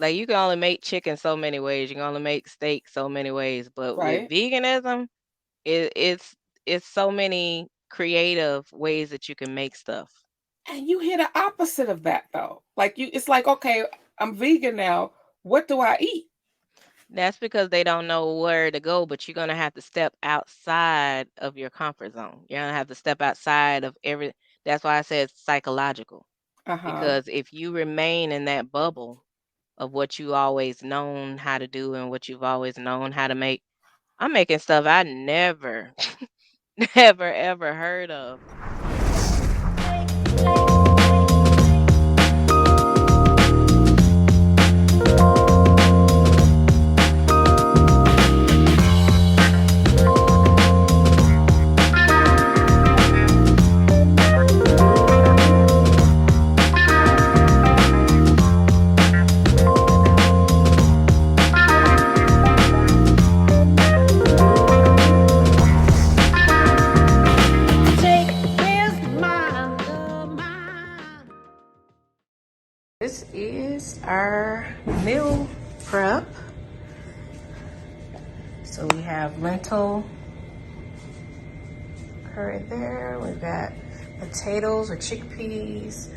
Like you can only make chicken so many ways. You can only make steak so many ways. But with Right. veganism, it, it's it's so many creative ways that you can make stuff. And you hear the opposite of that though. Like it's like, okay, I'm vegan now. What do I eat? That's because they don't know where to go, but you're gonna have to step outside of your comfort zone. You're gonna have to step outside of every. That's why I said it's psychological. Uh-huh. Because if you remain in that bubble of what you always known how to do and what you've always known how to make, I'm making stuff I never, never, ever heard of. This is our meal prep. So we have lentil curry there. We've got potatoes or chickpeas,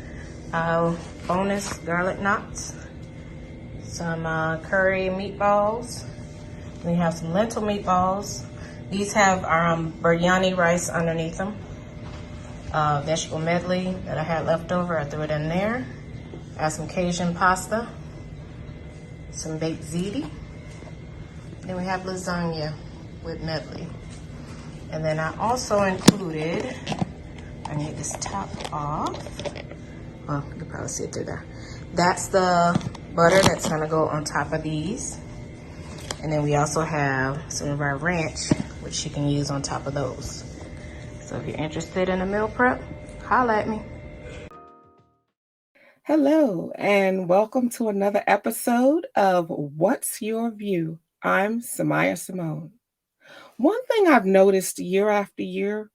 bonus garlic knots, some curry meatballs. We have some lentil meatballs. These have biryani rice underneath them. Vegetable medley that I had left over, I threw it in there. Add some Cajun pasta, some baked ziti. Then we have lasagna with medley. And then I also included, I need this top off. Well, you can probably see it through there. That's the butter that's gonna go on top of these. And then we also have some of our ranch, which you can use on top of those. So if you're interested in a meal prep, holla at me. Hello, and welcome to another episode of What's Your View? I'm Sumayyah Simone. One thing I've noticed year after year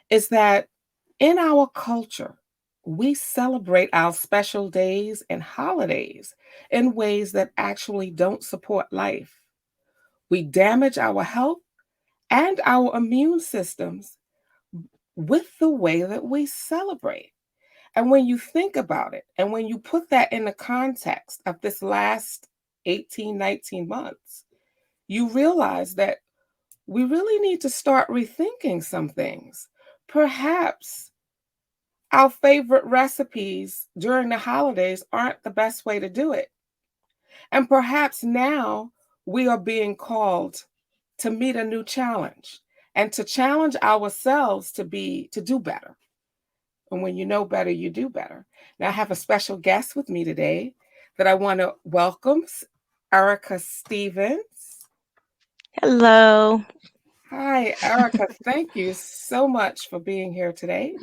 is that in our culture, we celebrate our special days and holidays in ways that actually don't support life. We damage our health and our immune systems with the way that we celebrate. And when you think about it, and when you put that in the context of this last 18, 19 months, you realize that we really need to start rethinking some things. Perhaps our favorite recipes during the holidays aren't the best way to do it. And perhaps now we are being called to meet a new challenge and to challenge ourselves to do better. And when you know better, you do better. Now, I have a special guest with me today that I want to welcome, Erica Stephens. Hello. Hi, Erica. Thank you so much for being here today.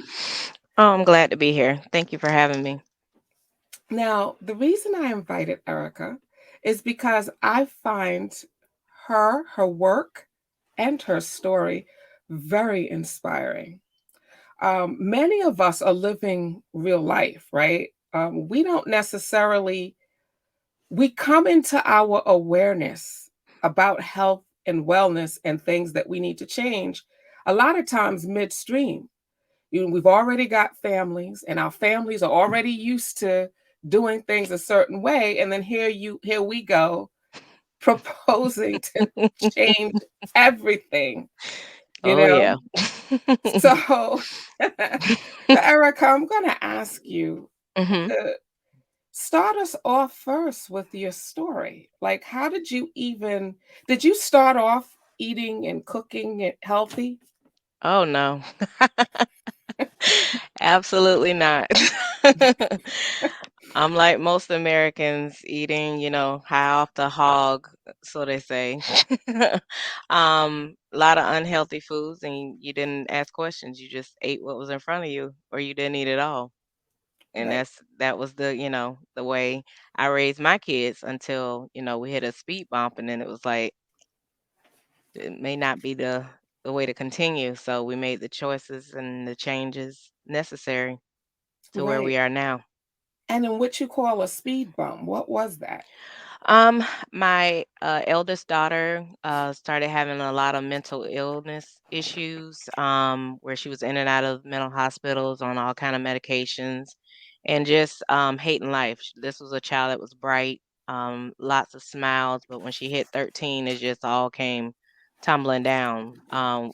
Oh, I'm glad to be here. Thank you for having me. Now, the reason I invited Erica is because I find her work, and her story very inspiring. Many of us are living real life, right? We don't necessarily we come into our awareness about health and wellness and things that we need to change a lot of times midstream. We've already got families, and our families are already used to doing things a certain way, and then here we go proposing to change everything, you Oh, know. yeah. So, so Erica, I'm going to ask you hmm to start us off first with your story. Like, how did you start off eating and cooking it healthy? Oh, no. Absolutely not. I'm like most Americans eating, high off the hog, so they say. A lot of unhealthy foods, and you didn't ask questions. You just ate what was in front of you, or you didn't eat at all. And Right. that was the way I raised my kids until, we hit a speed bump, and then it was like it may not be the way to continue. So we made the choices and the changes necessary to where Right. we are now. And in what you call a speed bump, what was that? Um, my eldest daughter started having a lot of mental illness issues, where she was in and out of mental hospitals on all kind of medications, and just hating life. This was a child that was bright, lots of smiles, but when she hit 13, it just all came tumbling down.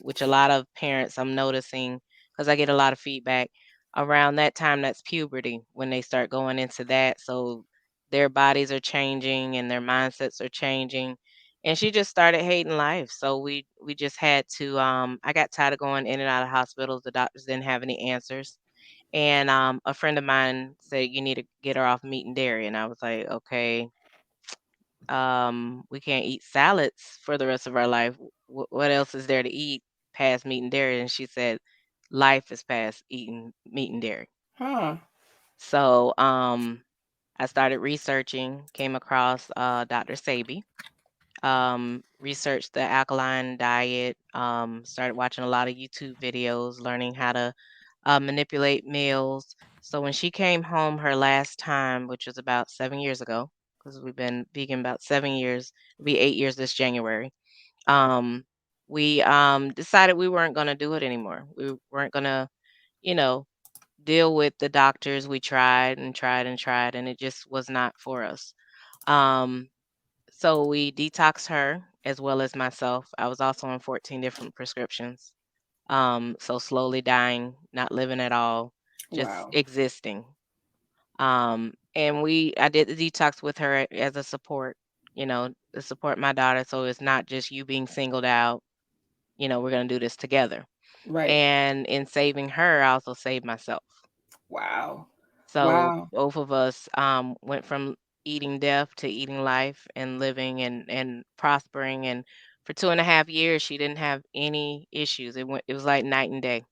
Which a lot of parents I'm noticing, because I get a lot of feedback around that time. That's puberty when they start going into that. So their bodies are changing and their mindsets are changing, and she just started hating life. So we just had to I got tired of going in and out of hospitals. The doctors didn't have any answers, and a friend of mine said you need to get her off meat and dairy, and I was like, okay, we can't eat salads for the rest of our life. What else is there to eat past meat and dairy? And she said life is past eating meat and dairy. Huh. So I started researching, came across Dr. Sabi, researched the alkaline diet, started watching a lot of YouTube videos, learning how to manipulate meals. So when she came home her last time, which was about 7 years ago, because we've been vegan about 7 years, it'll be 8 years this January. Um, we decided we weren't going to do it anymore. We weren't going to, you know, deal with the doctors. We tried and tried and tried, and it just was not for us. Um, so we detoxed her as well as myself. I was also on 14 different prescriptions. So slowly dying, not living at all, just Wow. existing. And I did the detox with her as a support, to support my daughter. So it's not just you being singled out, we're going to do this together. Right. And in saving her, I also saved myself. Wow. So Wow. both of us went from eating death to eating life and living and prospering. And for 2.5 years, she didn't have any issues. It was like night and day.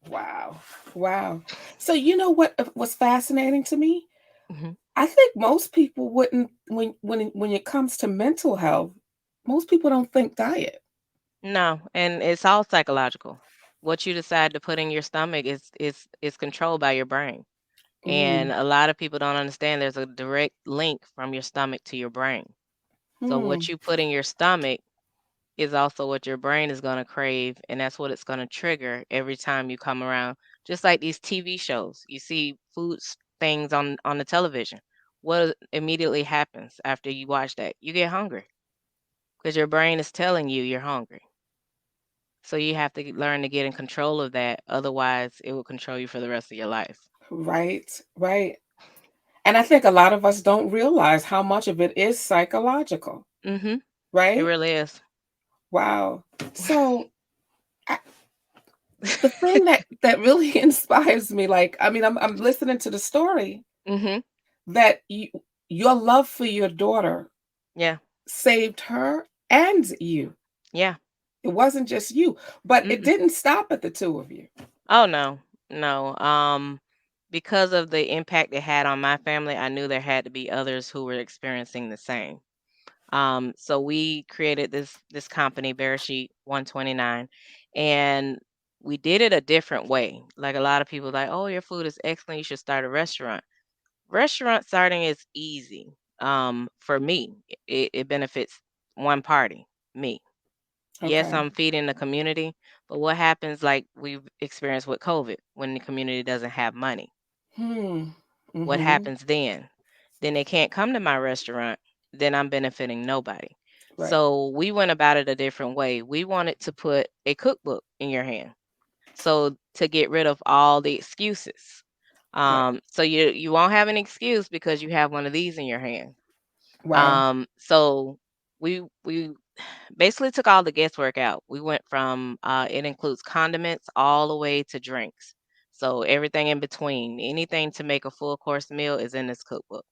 Wow. Wow. So you know what was fascinating to me? Hmm. I think most people wouldn't when it comes to mental health, most people don't think diet. No, and it's all psychological. What you decide to put in your stomach is controlled by your brain. And Mm. a lot of people don't understand there's a direct link from your stomach to your brain. So what Hmm. you put in your stomach is also what your brain is going to crave, and that's what it's going to trigger every time you come around. Just like these TV shows, you see things on the television. What immediately happens after you watch that? You get hungry because your brain is telling you you're hungry. So you have to learn to get in control of that. Otherwise, it will control you for the rest of your life. Right. Right. And I think a lot of us don't realize how much of it is psychological, Mhm. It right? really is. Wow. So I, the thing that really inspires me, like, I mean, I'm listening to the story Mhm. that your love for your daughter Yeah. saved her and you. Yeah. It wasn't just you, but it Mm-mm. didn't stop at the two of you. Oh no. No. Because of the impact it had on my family, I knew there had to be others who were experiencing the same. So we created this company, Bearsheet 129, and we did it a different way. Like a lot of people like, oh, your food is excellent. You should start a restaurant. Restaurant starting is easy. For me, it benefits one party, me. Yes, Okay. I'm feeding the community, but what happens like we've experienced with COVID when the community doesn't have money? Hmm. What Mm-hmm. happens then? Then they can't come to my restaurant, then I'm benefiting nobody. Right. So we went about it a different way. We wanted to put a cookbook in your hand. So to get rid of all the excuses. Right. So you won't have an excuse because you have one of these in your hand. Wow. So we basically took all the guesswork out. We went from it includes condiments all the way to drinks. So everything in between, anything to make a full course meal is in this cookbook,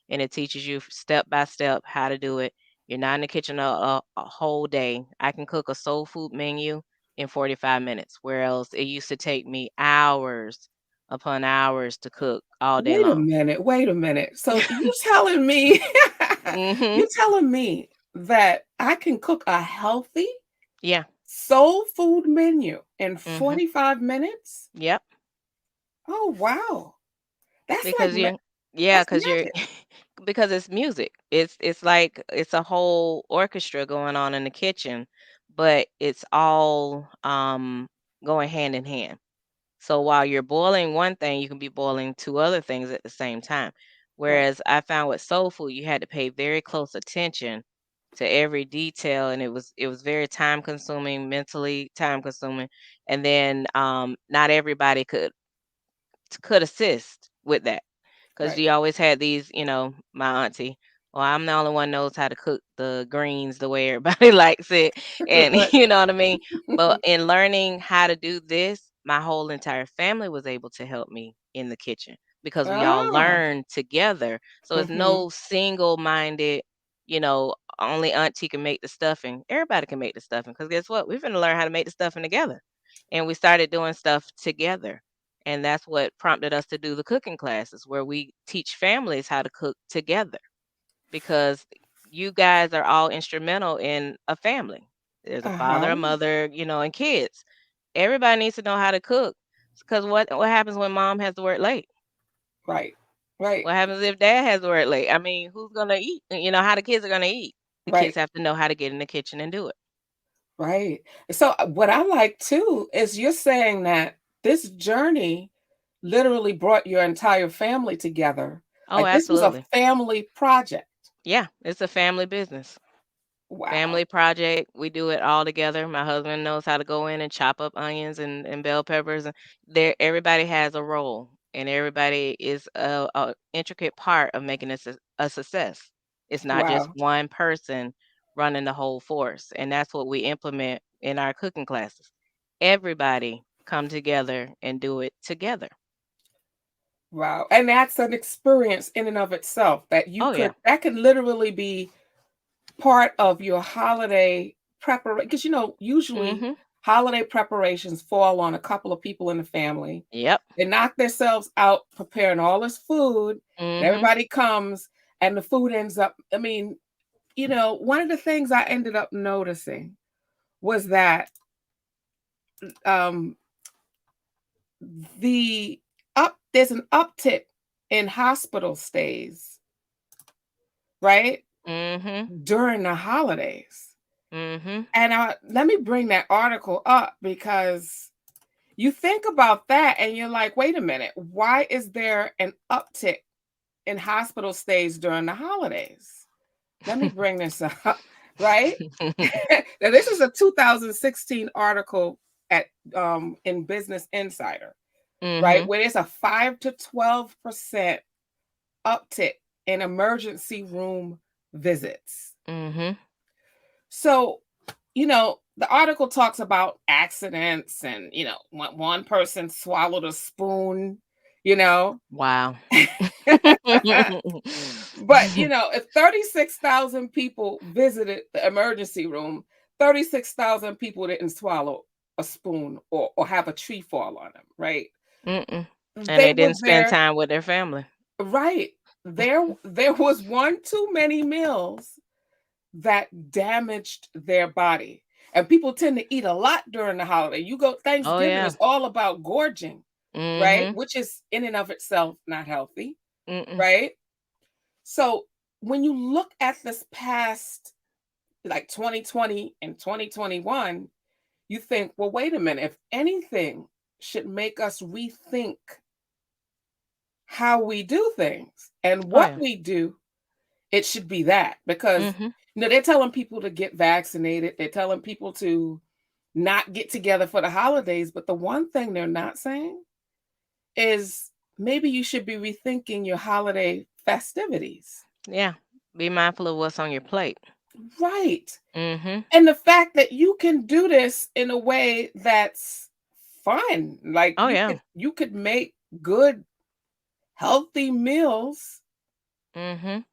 and it teaches you step by step how to do it. You're not in the kitchen a whole day. I can cook a soul food menu in 45 minutes, whereas it used to take me hours upon hours to cook all day Wait a long. minute. Wait a minute. So you telling me Mhm. you telling me that I can cook a healthy Yeah. soul food menu in Mhm. 45 minutes? Yep. Oh wow. That's like Because you That's because you're magic. because it's music. It's like it's a whole orchestra going on in the kitchen, but it's all going hand in hand. So while you're boiling one thing, you can be boiling two other things at the same time. Right, Whereas I found with soul food, you had to pay very close attention to every detail, and it was very time consuming, mentally time consuming, and then not everybody could assist with that. 'Cause right. you always had these, my auntie, "Well, I'm the only one knows how to cook the greens the way everybody likes it," and Right. you know what I mean? But in learning how to do this, my whole entire family was able to help me in the kitchen because we all Ah, learned together. So it's mhm. no single-minded, only auntie can make the stuffing. Everybody can make the stuffing. Because guess what? We're finna learn how to make the stuffing together, and we started doing stuff together. And that's what prompted us to do the cooking classes where we teach families how to cook together because you guys are all instrumental in a family. There's a father, Uh-huh. a mother, and kids. Everybody needs to know how to cook because what happens when mom has to work late? Right. Right. What happens if dad has to work late? I mean, who's gonna eat? How the kids are gonna eat? The kids Right. have to know how to get in the kitchen and do it. Right. So what I like too is you're saying that this journey literally brought your entire family together. Oh, Like this was a absolutely. family project. Yeah, it's a family business. Wow. Family project, we do it all together. My husband knows how to go in and chop up onions and bell peppers, and there everybody has a role, and everybody is a intricate part of making this a success. It's not just Wow. one person running the whole force, and that's what we implement in our cooking classes. Everybody come together and do it together. Wow. And that's an experience in and of itself that Oh yeah. that could literally be part of your holiday preparation because usually Mhm. holiday preparations fall on a couple of people in the family. Yep. They knock themselves out preparing all this food, and Mhm. everybody comes, and the food ends up. I mean, one of the things I ended up noticing was that um, there's an uptick in hospital stays, right, Mhm. during the holidays. Mhm. And let me bring that article up because you think about that and you're like, wait a minute, why is there an uptick in hospital stays during the holidays? Let me bring this up, right? Now, this is a 2016 article at in Business Insider, right? Mhm. Where there's a 5 to 12% uptick in emergency room visits. Mhm. So, the article talks about accidents and, one person swallowed a spoon, you know. Wow. But, if 36,000 people visited the emergency room, 36,000 people didn't swallow a spoon or have a tree fall on them, right? Mm-mm. And They they were didn't spend there, time with their family. right? There was one too many meals that damaged their body. And people tend to eat a lot during the holiday. You go Oh, Thanksgiving yeah. is all about gorging, right? Mhm. Which is in and of itself not healthy, Mm-mm. right? So when you look at this past like 2020 and 2021, you think, well, wait a minute, if anything should make us rethink how we do things and Oh, what yeah. we do, it should be that because Mhm. they're telling people to get vaccinated. They're telling people to not get together for the holidays. But the one thing they're not saying is maybe you should be rethinking your holiday festivities. Yeah. Be mindful of what's on your plate. Right. Mhm. And the fact that you can do this in a way that's fun. Like Oh, you yeah. could you could make good healthy meals Mhm.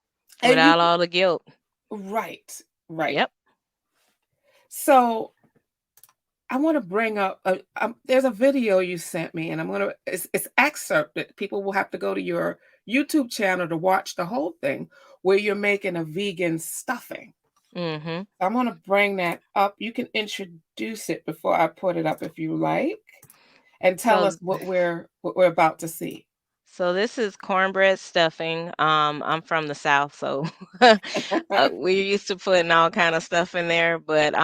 and you Without all the guilt. right. Right. Yep. So I want to bring up there's a video you sent me, and it's excerpted. People will have to go to your YouTube channel to watch the whole thing where you're making a vegan stuffing. Mhm. I'm going to bring that up. You can introduce it before I put it up if you like, and tell So us what we're about to see. So this is cornbread stuffing. I'm from the South, so we're used to putting all kind of stuff in there. But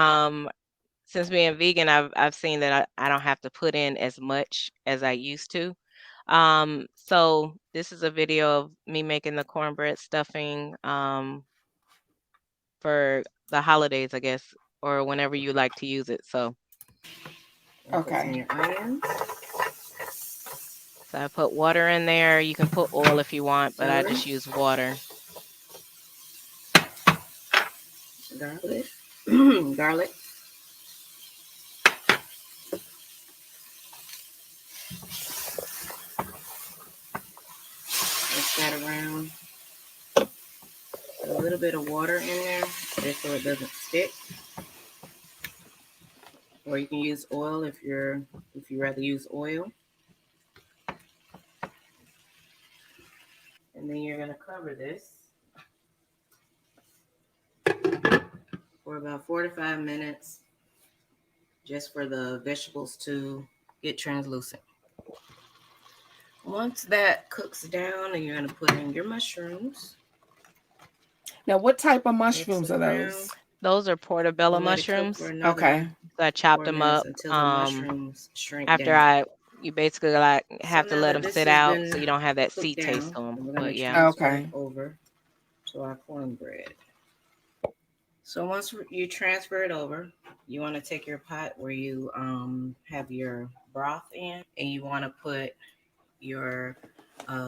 since being vegan, I've seen that I don't have to put in as much as I used to. So this is a video of me making the cornbread stuffing for the holidays, I guess, or whenever you like to use it. So Okay. put some of your onions. So I put water in there. You can put oil if you want, but I just use water. Garlic. Garlic. Mix that around. Put a little bit of water in there just so it doesn't stick. Or you can use oil if you rather use oil. And then you're gonna cover this for about 4 to 5 minutes, just for the vegetables to get translucent. Once that cooks down, and you're gonna put in your mushrooms. Now, what type of mushrooms are those? Those are portobello mushrooms. Okay. So I chopped them up. Until the mushrooms shrink after down. you basically like have to let them sit out so you don't have that seed taste on them. But yeah. Okay. Over to our cornbread. So once you transfer it over, you want to take your pot where you have your broth in, and you want to put your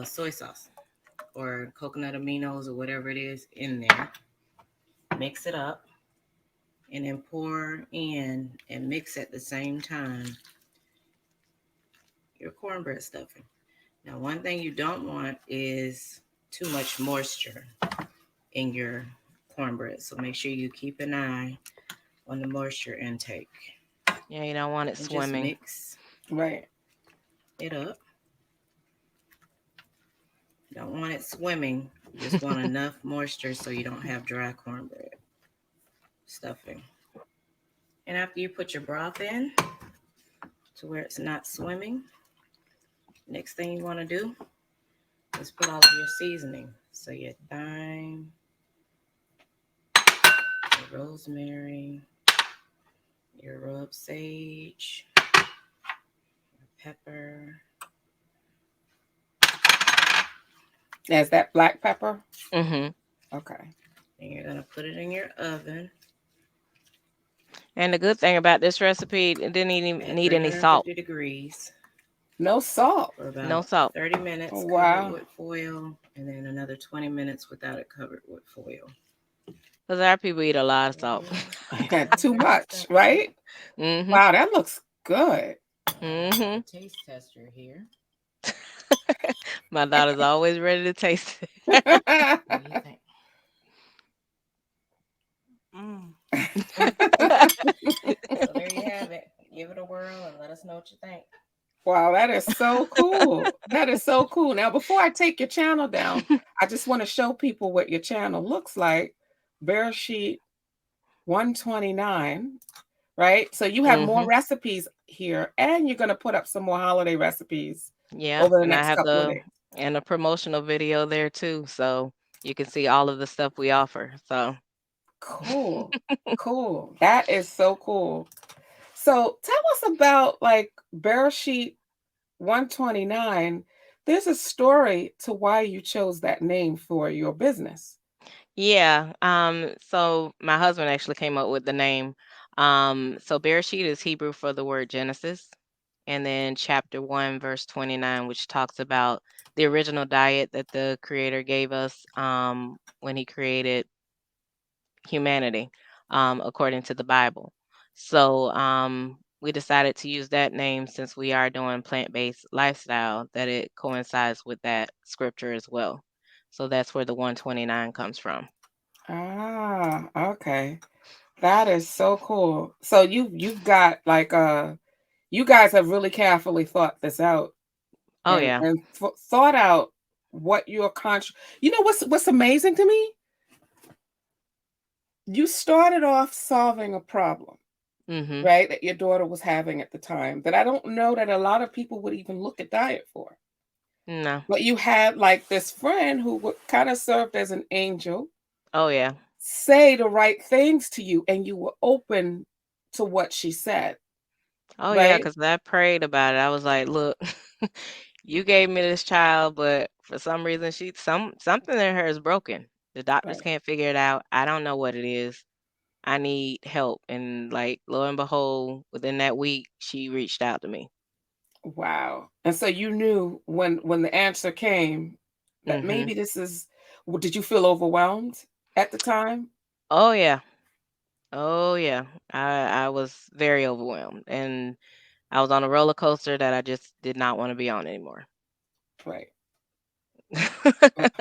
soy sauce or coconut aminos or whatever it is in there. Mix it up, and then pour in and mix at the same time your cornbread stuffing. Now, one thing you don't want is too much moisture in your cornbread, so make sure you keep an eye on the moisture intake. Yeah, you don't want it swimming. Just mix it up. You don't want it swimming. You just want enough moisture so you don't have dry cornbread stuffing. And after you put your broth in to where it's not swimming, next thing you want to do is put all of your seasoning. So your thyme, your rosemary, your rub sage, your pepper. Is that black pepper? Mm-hmm. Okay. And you're going to put it in your oven. And the good thing about this recipe, it didn't even need any salt. 350 degrees. No salt. For about no salt. 30 minutes. Oh, wow. Covered with foil, and then another 20 minutes without it covered with foil. Because our people eat a lot of salt. Too much, right? Mm-hmm. Wow, that looks good. Mm-hmm. Taste tester here. My daughter's always ready to taste it. What do you think? So there you have it. Give it a whirl and let us know what you think. Wow, that is so cool. That is so cool. Now, before I take your channel down, I just want to show people what your channel looks like. Bereshit 129, right? So you have more recipes here, and you're going to put up some more holiday recipes. Yeah, over the and next I have couple of days. and a promotional video there too, so you can see all of the stuff we offer. So cool. Cool. That is so cool. So tell us about like Bereshit 129. There's a story to why you chose that name for your business. yeah, so my husband actually came up with the name. So Bereshit is Hebrew for the word Genesis, and then chapter 1, verse 29, which talks about the original diet that the Creator gave us when He created humanity, according to the Bible. So we decided to use that name since we are doing plant-based lifestyle, that it coincides with that scripture as well. So that's where the 129 comes from. Ah, okay. That is so cool. So you've got like you guys have really carefully thought this out. Oh yeah. And thought out what your you know what's amazing to me? You started off solving a problem, right? That your daughter was having at the time, that I don't know that a lot of people would even look at diet for. No. But you had like this friend who kind of served as an angel, Oh yeah. say the right things to you, and you were open to what she said, Oh yeah, right? because I prayed about it. I was like, look, you gave me this child, but for some reason something in her is broken. The doctors Right. can't figure it out. I don't know what it is. I need help. And like lo and behold, within that week, she reached out to me. Wow. And so you knew when the answer came that Hmm. maybe this is did you feel overwhelmed at the time? Oh yeah. Oh yeah. I was very overwhelmed. And I was on a roller coaster that I just did not want to be on anymore. Right. Right.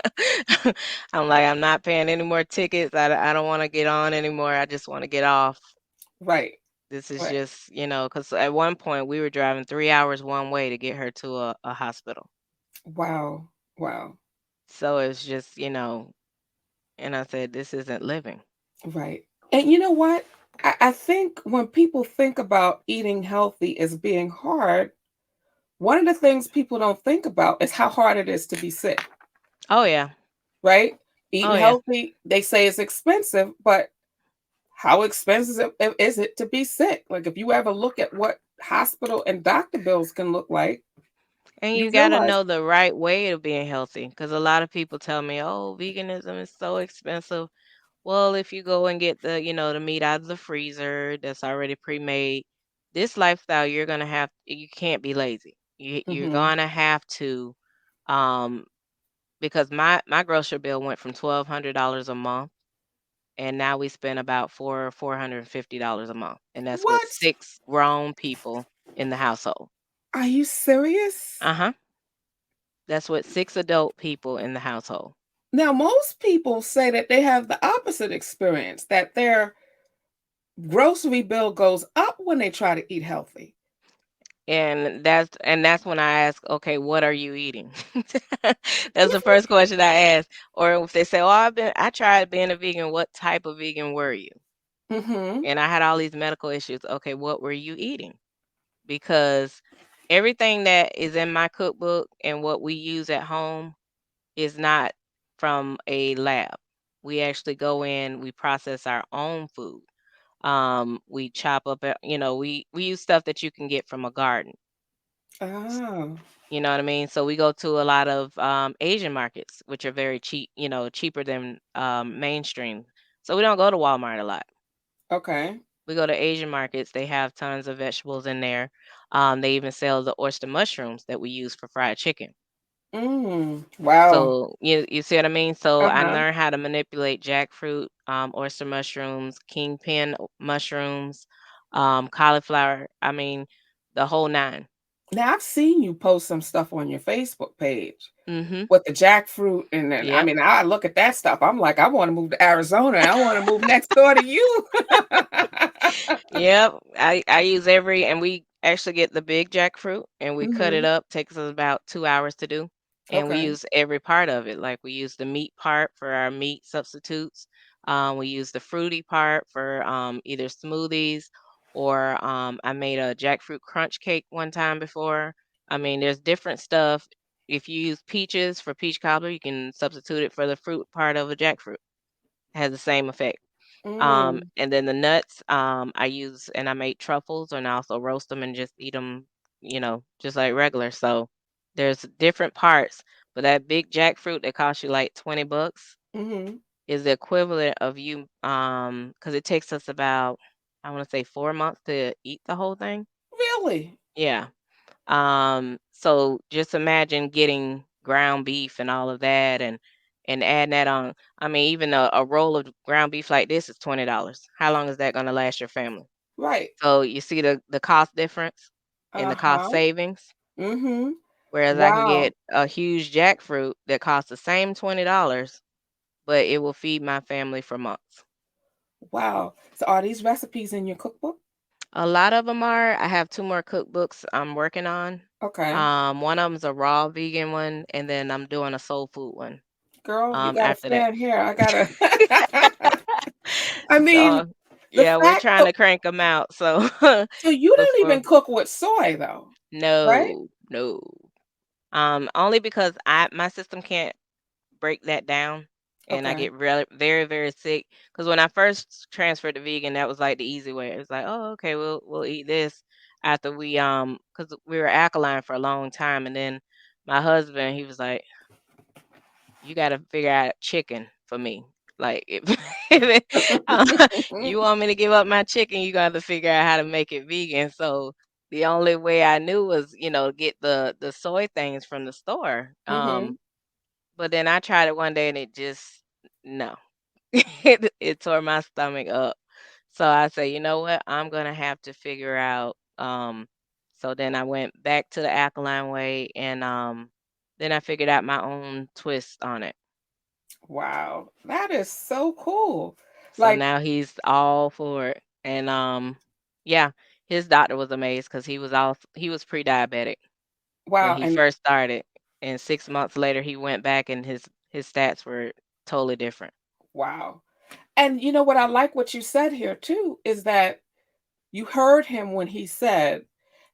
I'm like, I'm not paying any more tickets. I don't want to get on anymore. I just want to get off. Right. This is Right. just, because at one point we were driving 3 hours one way to get her to a hospital. Wow. Wow. So it's just, and I said, this isn't living. Right. And you know what? I think when people think about eating healthy as being hard, one of the things people don't think about is how hard it is to be sick, Oh, yeah. right? Oh, Eating yeah. healthy, they say it's expensive, but how expensive is it to be sick? Like if you ever look at what hospital and doctor bills can look like, And you you got to realize, know the right way of being healthy because a lot of people tell me, oh, veganism is so expensive. Well, if you go and get the meat out of the freezer that's already pre-made, this lifestyle you can't be lazy. You're hmm, gonna have to, um, because my grocery bill went from $1,200 a month, and now we spend about $450 a month, and that's with what? 6 grown people in the household. Are you serious? Uh-huh. That's with 6 adult people in the household. Now, most people say that they have the opposite experience, that their grocery bill goes up when they try to eat healthy. And that's when I ask, okay, what are you eating? That's the first question I ask. Or if they say, oh, I tried being a vegan, what type of vegan were you? Hmm. And I had all these medical issues. Okay, what were you eating? Because everything that is in my cookbook and what we use at home is not from a lab. We actually go in, we process our own food. We chop up, we use stuff that you can get from a garden. Oh, You know what I mean? So we go to a lot of Asian markets, which are very cheap, cheaper than mainstream. So we don't go to Walmart a lot. okay. We go to Asian markets. They have tons of vegetables in there. They even sell the oyster mushrooms that we use for fried chicken. Wow. So you see what I mean? So I Uh-huh. learned how to manipulate jackfruit, oyster mushrooms, kingpin mushrooms, cauliflower. I mean, the whole nine. Now I've seen you post some stuff on your Facebook page Mm-hmm. with the jackfruit, and then I Yep. mean, I look at that stuff. I'm like, I want to move to Arizona. I want to move next door to you. Yep, I use and we actually get the big jackfruit and we cut it Hmm. up. Takes us about 2 hours to do, and we Okay. use every part of it. Like we use the meat part for our meat substitutes. We use the fruity part for either smoothies or I made a jackfruit crunch cake one time before. I mean, there's different stuff. If you use peaches for peach cobbler, you can substitute it for the fruit part of a jackfruit. Has the same effect. Mm, And then the nuts, I use and I make truffles and I also roast them and just eat them, just like regular. So there's different parts, but that big jackfruit that costs you like $20 hmm. is the equivalent of you, because it takes us about, I want to say 4 months to eat the whole thing. Really? Yeah. So just imagine getting ground beef and all of that and adding that on. I mean, even a roll of ground beef like this is $20. How long is that gonna last your family? Right. So you see the cost difference and the cost Uh-huh. savings. Hmm. Whereas I can Wow. get a huge jackfruit that costs the same $20, but it will feed my family for months. Wow. So are these recipes in your cookbook? A lot of them are. I have 2 more cookbooks I'm working on. Okay. One of them's a raw vegan one, and then I'm doing a soul food one, Girl, you got a after that. fan here. I gotta I mean, So, the yeah, we're fact trying so to crank them out, so so you don't before even cook with soy though, right? No, no. Only because my system can't break that down, and I Okay. get really very, very sick. Because when I first transferred to vegan, that was like the easy way. It was like, oh, okay, we'll eat this after because we were alkaline for a long time, and then my husband, he was like, you got to figure out chicken for me. Like if, if you want me to give up my chicken, you got to figure out how to make it vegan. So the only way I knew was, get the soy things from the store. Mm-hmm. But then I tried it one day and it just no. It tore my stomach up. So I said, you know what? I'm gonna have to figure out. So then I went back to the alkaline way, and then I figured out my own twist on it. Wow. That is so cool. So Like, now he's all for it. And yeah, his doctor was amazed because he was pre-diabetic when wow. he And first started, and 6 months later he went back and his stats were totally different. wow. And you know what I like what you said here too is that you heard him when he said,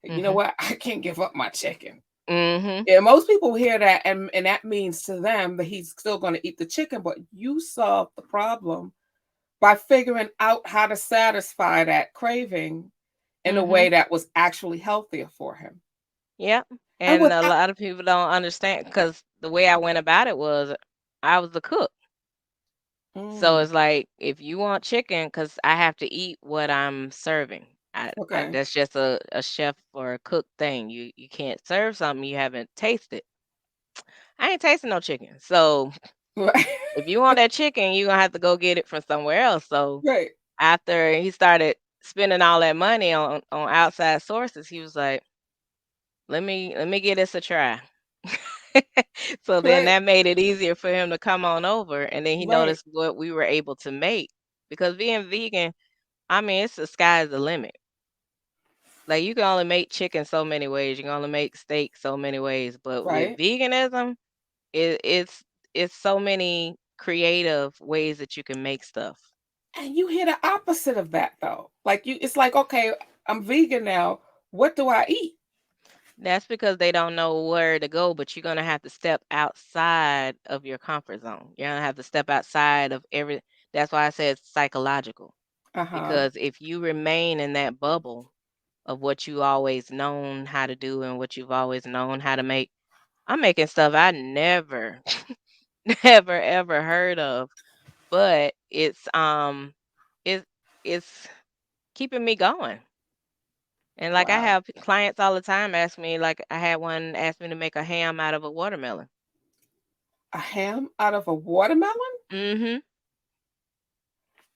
you know Mhm. what, I can't give up my chicken. Mhm. Yeah, most people hear that and that means to them that he's still going to eat the chicken, but you solved the problem by figuring out how to satisfy that craving in a way Mhm. that was actually healthier for him. Yep. And And a without lot of people don't understand because the way I went about it was I was the cook. So mm, it's like if you want chicken, because I have to eat what I'm serving. okay. That's just a chef or a cook thing. You can't serve something you haven't tasted. I ain't tasting no chicken. So Right. if you want that chicken, you're gonna have to go get it from somewhere else. So Right. after he started spending all that money on outside sources, he was like, let me give this a try. So then Right. that made it easier for him to come on over, and then he Right. noticed what we were able to make. Because being vegan, I mean, it's the sky's the limit. Like you can only make chicken so many ways, you can only make steak so many ways, but with Right. veganism, it's so many creative ways that you can make stuff. And you hear the opposite of that though. Like it's like, okay, I'm vegan now. What do I eat? That's because they don't know where to go, but you're gonna have to step outside of your comfort zone. You're gonna have to step outside of every that's why I said it's psychological. Uh-huh. Because if you remain in that bubble of what you always known how to do and what you've always known how to make, I'm making stuff I never, never, ever heard of. But it it's keeping me going. And like I Wow. have clients all the time ask me, like I had one ask me to make a ham out of a watermelon. A ham out of a watermelon? Mhm.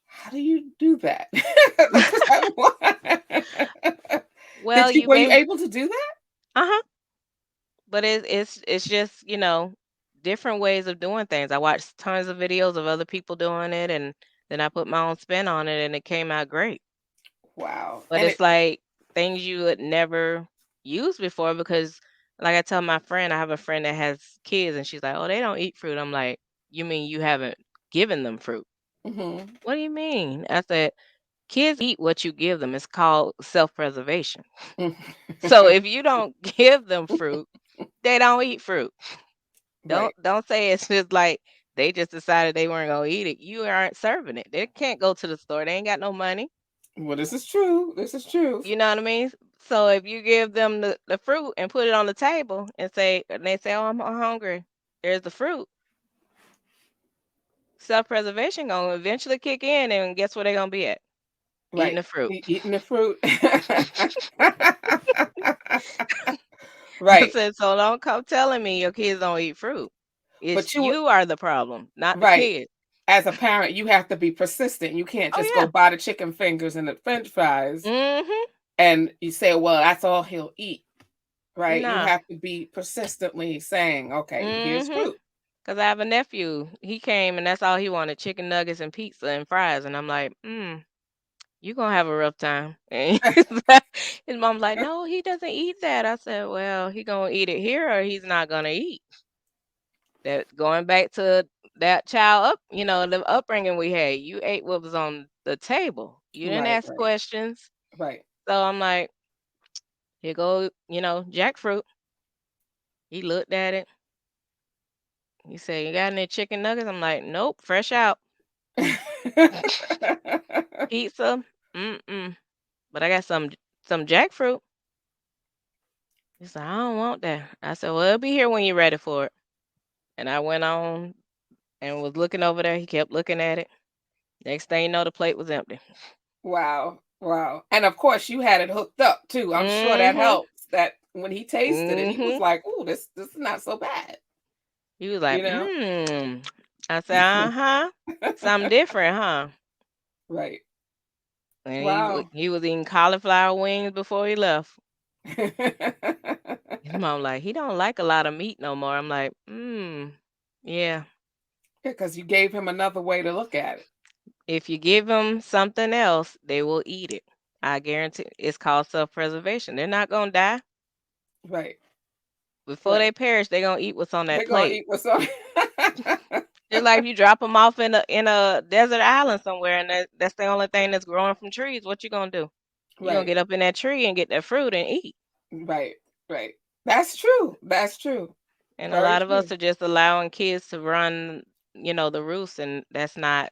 How do you do that? Like, just have one. Well, you Were you may able to do that? uh-huh. But it's just, different ways of doing things. I watched tons of videos of other people doing it, and then I put my own spin on it and it came out great. Wow. But And it's it like things you would never use before because like I tell my friend, I have a friend that has kids and she's like, "Oh, they don't eat fruit." I'm like, "You mean you haven't given them fruit?" mhm. "What do you mean?" I said, "Kids eat what you give them. It's called self-preservation." So if you don't give them fruit, they don't eat fruit. Don't Right. don't say it's just like they just decided they weren't gonna eat it. You aren't serving it. They can't go to the store. They ain't got no money. Well, this is true. This is true. You know what I mean? So if you give them the fruit and put it on the table and they say, "Oh, I'm hungry." There's the fruit. Self-preservation gonna eventually kick in, and guess where they gonna be at? Eating Right. the fruit. Eating the fruit. I Right. said, so don't come telling me your kids don't eat fruit. It's But you you are the problem, not the right. kid. As a parent, you have to be persistent. You can't Oh just go yeah. buy the chicken fingers and the french fries Mhm. and you say, well, that's all he'll eat. Right? You Nah. have to be persistently saying, okay, here's Mhm. fruit. 'Cause I have a nephew. He came and that's all he wanted, chicken nuggets and pizza and fries. And I'm like, you gonna have a rough time. And his mom's like, no, he doesn't eat that. I said, well, he gonna eat it here or he's not gonna eat. That going back to that child the upbringing we had. You ate what was on the table. You didn't Right, ask right, questions. right. So I'm like, here go, jackfruit. He looked at it. He said, "You got any chicken nuggets?" I'm like, "Nope, fresh out." Pizza? Mm-mm. But I got some jackfruit. He said, "I don't want that." I said, "Well, it'll be here when you're ready for it." And I went on and was looking over there. He kept looking at it. Next thing you know, the plate was empty. Wow. Wow. And of course you had it hooked up too. I'm sure that Mm-hmm. helps. That when he tasted it, he was Mm-hmm. like, "Oh, this is not so bad." He was You like, know? "Mmm." I said, "Uh-huh. Something different, huh?" Right. And Wow. he was eating cauliflower wings before he left. His mom like, "He don't like a lot of meat no more." I'm like, yeah. Because you gave him another way to look at it. If you give them something else, they will eat it. I guarantee it's called self-preservation. They're not gonna die. Right. Before Right. they perish, they're gonna eat what's on that They're gonna plate. eat what's on. Just like if you drop them off in a desert island somewhere, and that's the only thing that's growing from trees. What you gonna do? You gonna Right. get up in that tree and get that fruit and eat. Right. Right. That's true. That's true. And a Very lot of us true. are just allowing kids to run, the roost, and that's not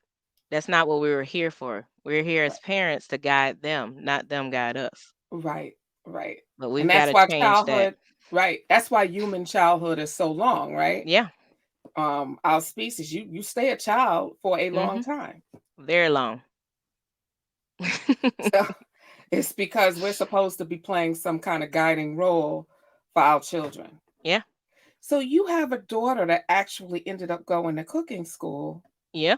what we were here for. We're here as parents to guide them, not them guide us. Right. Right. But And we've got that's to why change that. childhood, right. That's why human childhood is so long, right? Yeah. Our species, you stay a child for a long Mhm. time. Very long. So it's because we're supposed to be playing some kind of guiding role for our children. Yeah. So you have a daughter that actually ended up going to cooking school Yeah.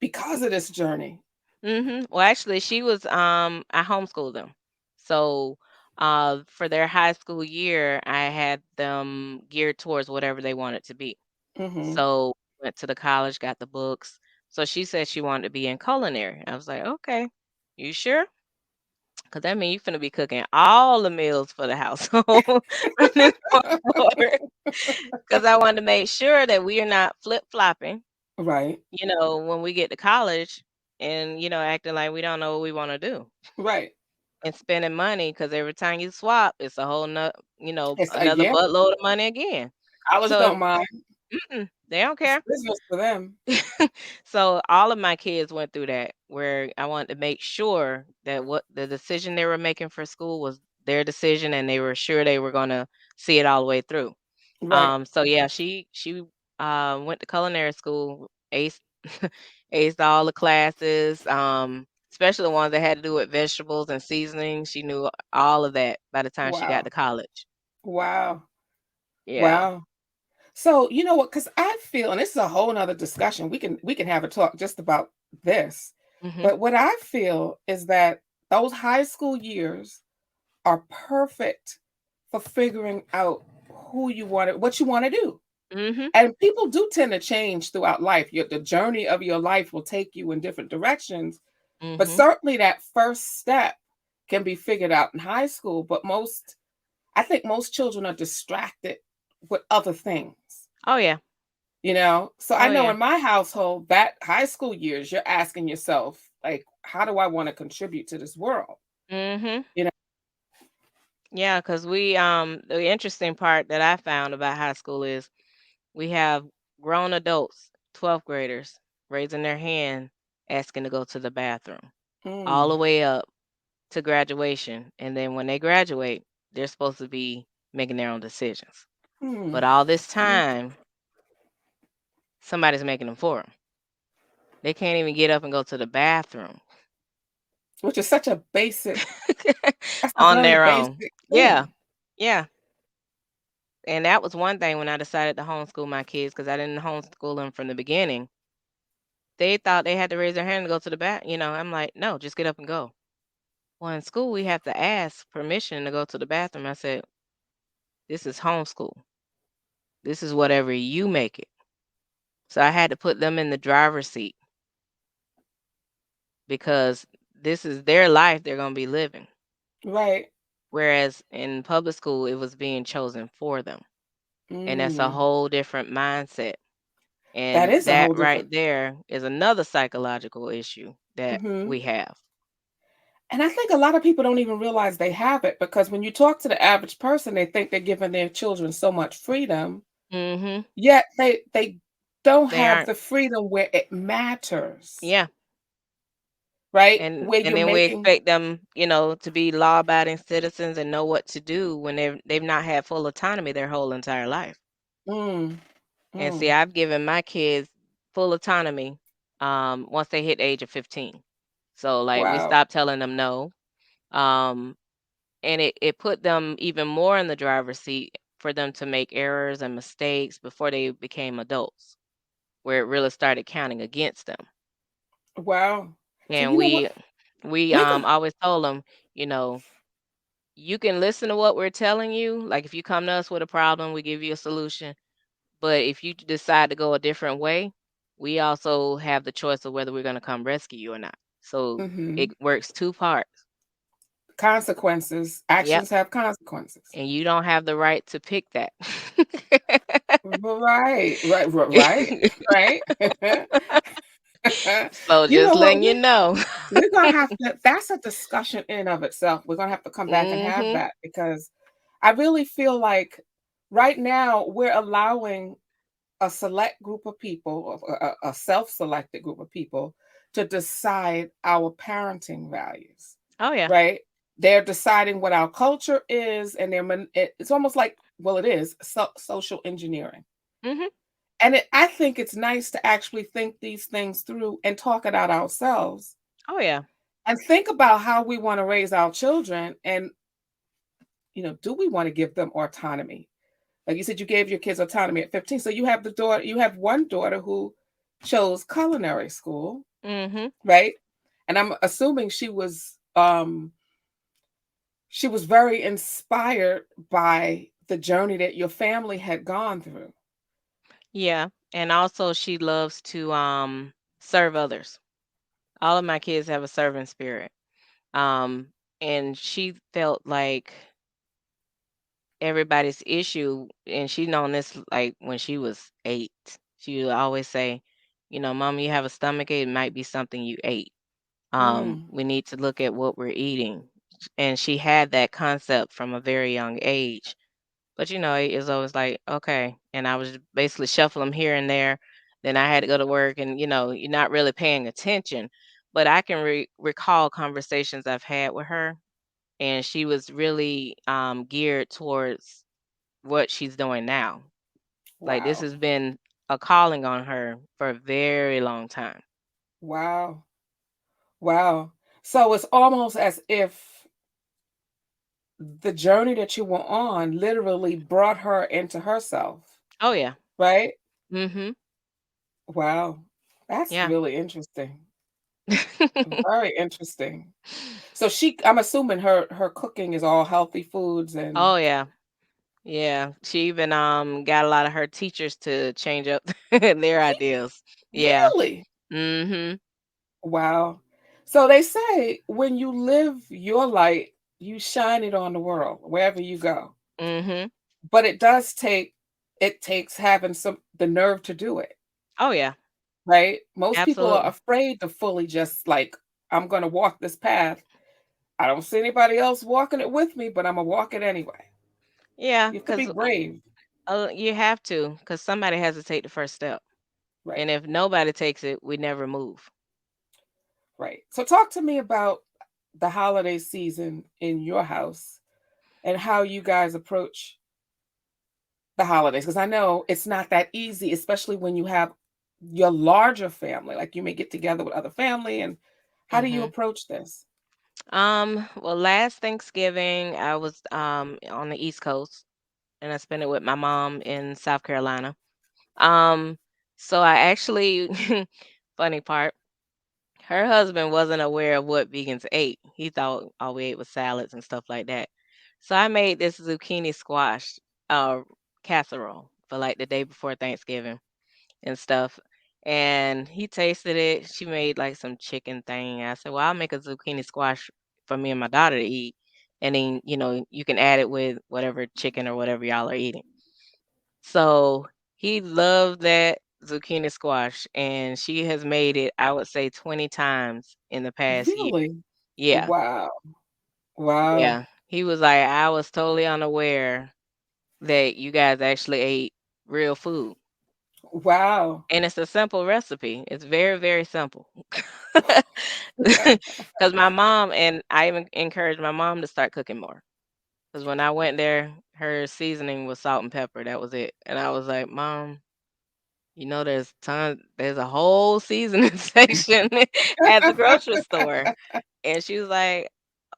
because of this journey. Well, actually, she was I homeschooled them. So, for their high school year, I had them geared towards whatever they wanted to be. Hmm. So, went to the college, got the books. So she said she wanted to be in culinary. I was like, "Okay. You sure? Because that means you finna be cooking all the meals for the household from this point forward." Because I wanted to make sure that we are not flip-flopping, Right. when we get to college and, acting like we don't know what we wanna do Right. and spending money. Because every time you swap, it's a whole It's a another yeah. buttload of money again. College So don't mind. they don't It's care. business for them. So all of my kids went through that where I wanted to make sure that what the decision they were making for school was their decision and they were sure they were gonna see it all the way through. Right. So yeah, she went to culinary school, aced aced all the classes, especially the ones that had to do with vegetables and seasoning. She knew all of that by the time she got Wow. to college. Wow. Yeah. Wow. So you know what? Because I feel, and this is a whole nother discussion. We can have a talk just about this. Mhm. But what I feel is that those high school years are perfect for figuring out what you want to do. Mhm. And people do tend to change throughout life. The journey of your life will take you in different directions. But Mhm. certainly that first step can be figured out in high school. But I think most children are distracted with other things. Oh yeah. So I Oh know yeah. in my household, that high school years, you're asking yourself, like, how do I want to contribute to this world? Mhm. You know, Yeah, because the interesting part that I found about high school is we have grown adults, 12th graders, raising their hand asking to go to the bathroom, all mm, the way up to graduation. And then when they graduate, they're supposed to be making their own decisions. mm, But all this mm, time, somebody's making them for them. They can't even get up and go to the bathroom which is such a basic, that's a on very their own. basic Yeah. thing. Yeah. And that was one thing when I decided to homeschool my kids because I didn't homeschool them from the beginning. They thought they had to raise their hand to go to the bath. I'm like, no, just get up and go. Well, in school, we have to ask permission to go to the bathroom. I said, this is homeschool. This is whatever you make it. So I had to put them in the driver's seat because this is their life they're going to be living. Right. Whereas in public school, it was being chosen for them. And that's a Mm, whole different mindset. that And is a that whole right different. there is another psychological issue that Hmm. we have. And I think a lot of people don't even realize they have it, because when you talk to the average person, they think they're giving their children so much freedom, Mhm. yet they don't They have aren't. the freedom where it matters, Yeah. right? And Where and you're then we making expect them, to be law-abiding citizens and know what to do when they've not had full autonomy their whole entire life. mm, And see, mm, I've given my kids full autonomy once they hit the age of 15. So like we wow, stopped telling them no. Um and it put them even more in the driver's seat for them to make errors and mistakes before they became adults, where it really started counting against them. wow. So And you know what? we We're gonna always told them, you know, you can listen to what we're telling you. Like if you come to us with a problem, we give you a solution. But if you decide to go a different way, we also have the choice of whether we're going to come rescue you or not. So it mhm. works two parts. Consequences. Yep. Actions have consequences. And you don't have the right to pick that. Right, right, right. So You just know what? letting you know. We're gonna have to, that's a discussion in of itself. We're gonna have to come back and have Mhm. that, because I really feel like right now we're allowing a select group of people, a self-selected group of people, to decide our parenting values, Oh yeah. right? They're deciding what our culture is, and it's almost like, well, it is social engineering. Mhm. And I think it's nice to actually think these things through and talk it out ourselves, Oh yeah. and think about how we want to raise our children. And, do we want to give them autonomy? Like you said, you gave your kids autonomy at 15. So you have one daughter who chose culinary school, Mhm. right? And I'm assuming she was very inspired by the journey that your family had gone through. Yeah. And also she loves to serve others. All of my kids have a servant spirit. Um and she felt like everybody's issue, and she known this like when she was 8. She would always say, "Mom, you have a stomachache, it might be something you ate. Mm, We need to look at what we're eating." And she had that concept from a very young age. But it was always like, okay. And I was basically shuffling them here and there. Then I had to go to work, and you're not really paying attention. But I can recall conversations I've had with her, and she was really geared towards what she's doing now. Like this wow. has been a calling on her for a very long time. Wow. Wow. So it's almost as if the journey that you were on literally brought her into herself, Oh yeah. right? Mhm. Wow. That's Yeah. really interesting. Very interesting. So I'm assuming her cooking is all healthy foods and Oh yeah. Yeah. She even got a lot of her teachers to change up their ideas. Yeah. really? Mhm. Wow. So they say when you live your light, you shine it on the world wherever you go. Mhm. But it takes having the nerve to do it, Oh yeah. right? Most people are Absolutely. afraid to fully just like, I'm going to walk this path. I don't see anybody else walking it with me, but I'm going to walk it anyway. Yeah, You have to be cuz brave, you have to, cuz somebody has to take the first step. right? And if nobody takes it, we never move. Right. So talk to me about the holiday season in your house and how you guys approach the holidays, because I know it's not that easy, especially when you have your larger family. Like you may get together with other family, and how do you Mhm. approach this? Well, last Thanksgiving I was on the East Coast, and I spent it with my mom in South Carolina. Um, so I actually funny part, her husband wasn't aware of what vegans ate. He thought all we ate was salads and stuff like that. So I made this zucchini squash uh casserole for like the day before Thanksgiving and stuff. And he tasted it. She made like some chicken thing. I said, "Well, I'll make a zucchini squash for me and my daughter to eat. And then, you can add it with whatever chicken or whatever y'all are eating." So he loved that zucchini squash, and she has made it, I would say, 20 times in the past year. Really? Yeah, Wow. Wow. yeah. He was like, I was totally unaware that you guys actually ate real food. Wow. And it's a simple recipe. It's very, very simple. Because my mom, and I even encouraged my mom to start cooking more. Because when I went there, her seasoning was salt and pepper. That was it. And I was like, Mom, there's a whole seasoning section at the grocery store. And she was like,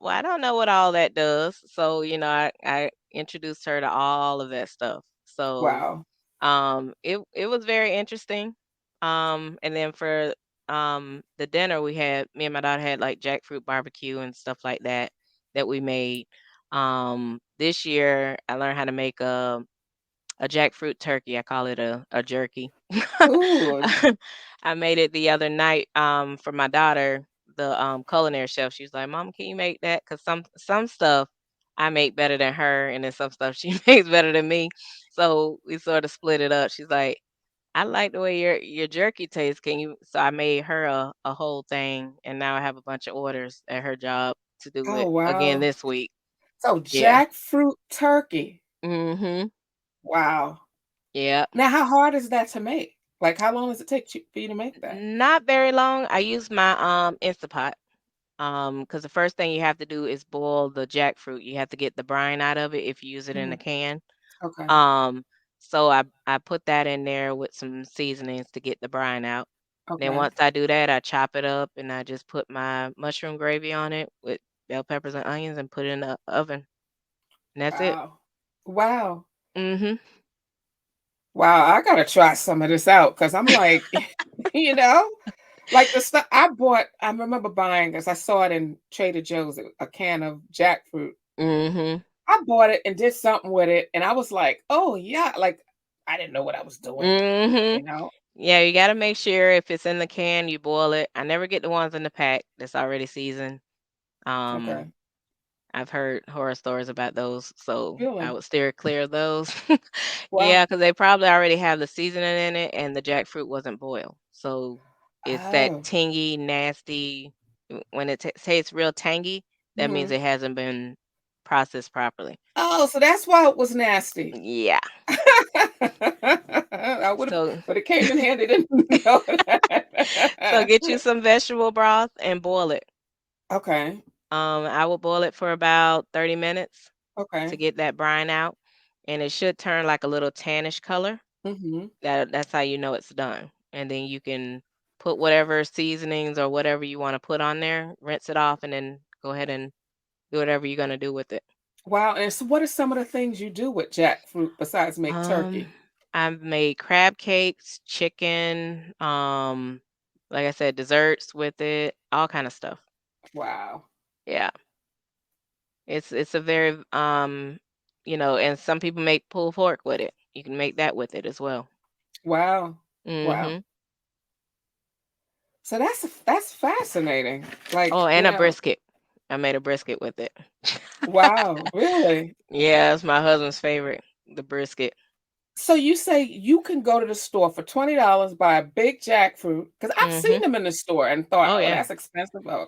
well, I don't know what all that does. So, I introduced her to all of that stuff. So, Wow. it was very interesting. And then for the dinner we had, me and my daughter had like jackfruit barbecue and stuff like that we made. This year I learned how to make a jackfruit turkey. I call it a jerky. Ooh. I made it the other night for my daughter, the culinary chef. She was like, "Mom, can you make that? Cause some stuff I make better than her, and then some stuff she makes better than me." So we sort of split it up. She's like, "I like the way your jerky tastes. Can you?" So I made her a whole thing, and now I have a bunch of orders at her job to do Oh, it again wow. this week. So Yeah. jackfruit turkey. Mhm. Wow. Yeah. Now, how hard is that to make? Like, how long does it take for you to make that? Not very long. I use my Instapot. Because the first thing you have to do is boil the jackfruit. You have to get the brine out of it if you use it in a Mhm. can. Okay. Um, so I put that in there with some seasonings to get the brine out. Then Okay. once I do that, I chop it up and I just put my mushroom gravy on it with bell peppers and onions and put it in the oven. And that's it. Wow. Wow. Mhm. Wow, I gotta try some of this out because I'm like, you know, like the stuff I remember buying this. I saw it in Trader Joe's, a can of jackfruit. Mhm. I bought it and did something with it, and I was like, oh yeah, like I didn't know what I was doing, Mhm. you know? Yeah, you got to make sure if it's in the can, you boil it. I never get the ones in the pack that's already seasoned. Um, Okay. I've heard horror stories about those, so I Really? would steer clear of those. Wow. Yeah, because they probably already have the seasoning in it, and the jackfruit wasn't boiled, so it's that Oh. tangy, nasty. When it tastes real tangy, that means Mhm. it hasn't been processed properly. Oh, so that's why it was nasty. Yeah. I would have, So, but it came in handy to know so that. get you some vegetable broth and boil it. Okay. I will boil it for about 30 minutes to Okay. get that brine out, and it should turn like a little tannish color. Mhm. That's how you know it's done. And then you can put whatever seasonings or whatever you want to put on there, rinse it off, and then go ahead and do whatever you're gonna do with it. Wow, and so what are some of the things you do with jackfruit besides make Um, turkey? I've made crab cakes, chicken, like I said, desserts with it, all kind of stuff. Wow. Yeah. It's a very and some people make pulled pork with it. You can make that with it as well. Wow. Wow. Mhm. So that's fascinating. Like, Oh, and a brisket. I made a brisket with it. wow, really? Yeah, it's my husband's favorite, the brisket. So you say you can go to the store for $20, buy a big jackfruit, because I've seen Mhm. them in the store and thought, Oh oh, yeah. that's expensive. Oh,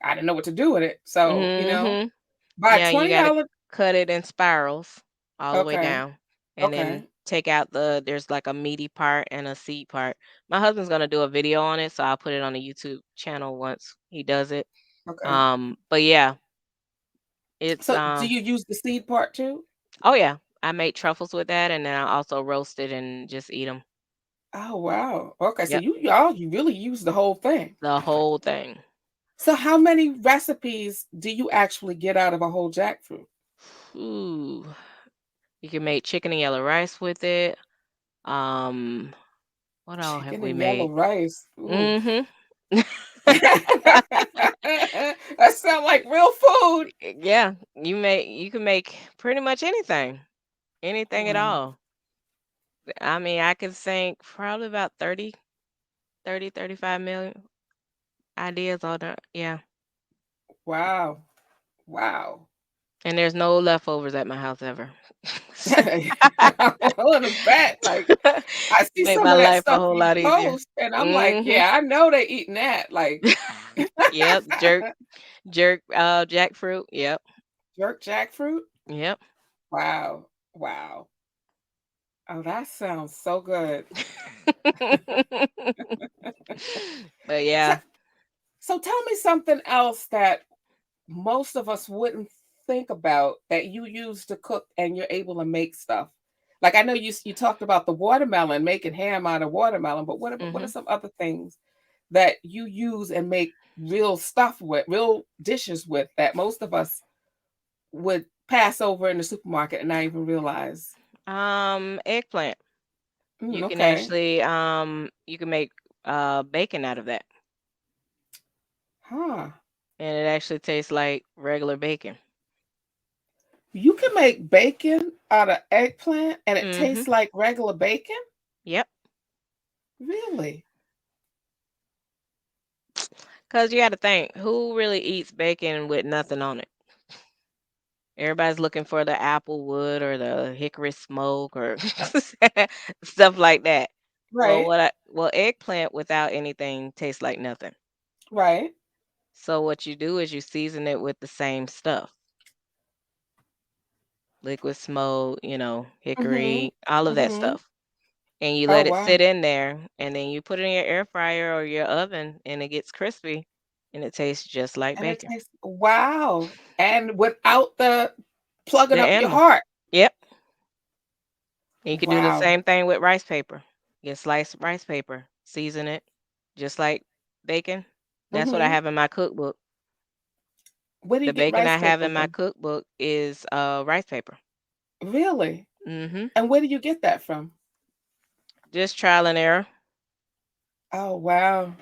I didn't know what to do with it. So, Mhm. buy Yeah, you got to $20. cut it in spirals all the way Okay. down, and then Okay. take out there's like a meaty part and a seed part. My husband's gonna do a video on it, so I'll put it on the YouTube channel once he does it. Okay. But yeah, it's So do you use the seed part too? oh yeah, I make truffles with that, and then I also roast it and just eat them. Oh, wow. Okay, so Yep, you really use the whole thing. the whole thing. So how many recipes do you actually get out of a whole jackfruit? Ooh, you can make chicken and yellow rice with it. Um, what all have Chicken we and yellow made? rice. Ooh. Mhm. That sound like real food. Yeah, you can make pretty much anything, Oh, anything at wow. all. I mean, I could think probably about 35 million ideas on there. Yeah. Wow. Wow. And there's no leftovers at my house ever. I'm willing to bet. Like, I see Make some my of that life a stuff whole you lot easier. post, and I'm like, Mhm. yeah, I know they eating that. Like, Yep. Jerk jackfruit. Yep. Jerk jackfruit? Yep. Wow. Wow. Oh, that sounds so good. But So, yeah. so tell me something else that most of us wouldn't think about that you use to cook and you're able to make stuff. Like I know you talked about the watermelon, making ham out of watermelon, but what are Hmm. some other things that you use and make real stuff with, real dishes with that most of us would pass over in the supermarket and not even realize? Eggplant. Mm, You can okay. actually you can make bacon out of that. Huh. And it actually tastes like regular bacon. You can make bacon out of eggplant and it Hmm. tastes like regular bacon? Yep. Really? Because you got to think, who really eats bacon with nothing on it? Everybody's looking for the apple wood or the hickory smoke or stuff like that. Right. Well, eggplant without anything tastes like nothing. Right. So what you do is you season it with the same stuff. Liquid smoke, Mhm. hickory, all of that Mhm. stuff. And you Oh, let it wow. sit in there and then you put it in your air fryer or your oven and it gets crispy and it tastes just like And it bacon. tastes wow. And without the plugging The up your animal. heart. Yep. And you could do the Wow. same thing with rice paper. Get sliced rice paper, season it just like bacon. That's what I Mhm. have in my cookbook. Where do you The get bacon rice I have paper in my from? cookbook is rice paper. Really? Mhm. And where do you get that from? Just trial and error. Oh, wow.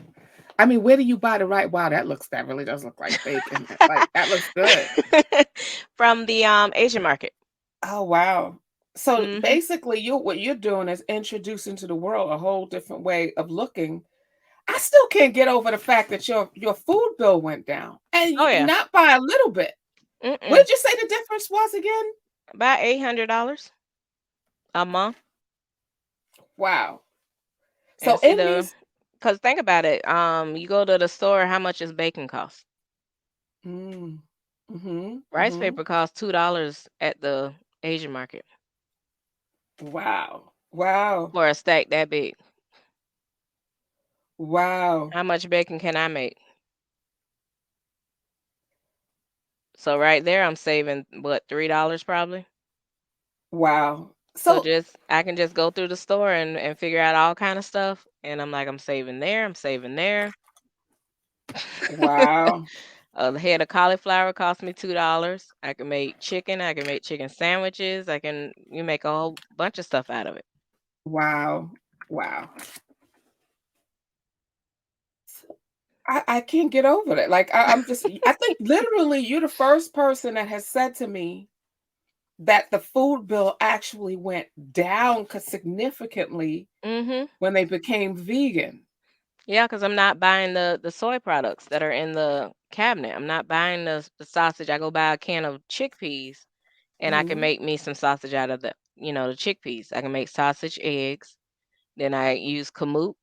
I mean, where do you buy the right wow, that really does look like bacon. Like, that looks good. From the Asian market. Oh, wow. So, Mhm. basically, what you're doing is introducing to the world a whole different way of looking. I still can't get over the fact that your food bill went down, and Oh yeah. not by a little bit. What Mm-mm. did you say the difference was again? About $800 a month. Wow. And So see in the these Cause think about it. You go to the store, how much is bacon cost? mm, mhm, Rice mhm. paper costs $2 at the Asian market Wow. Wow. for a stack that big. Wow. How much bacon can I make? So right there, I'm saving what, $3 probably. Wow. So So just I can just go through the store and figure out all kind of stuff, and I'm like, I'm saving there, I'm saving there. wow. A head of cauliflower cost me $2. I can make chicken. I can make chicken sandwiches. You make a whole bunch of stuff out of it. Wow. Wow. I can't get over it. Like I'm just I think literally you're the first person that has said to me that the food bill actually went down significantly Mhm. when they became vegan. Yeah, because I'm not buying the soy products that are in the cabinet. I'm not buying the sausage. I go buy a can of chickpeas, and I can Mhm. make me some sausage out of the chickpeas. I can make sausage eggs. Then I use kamut,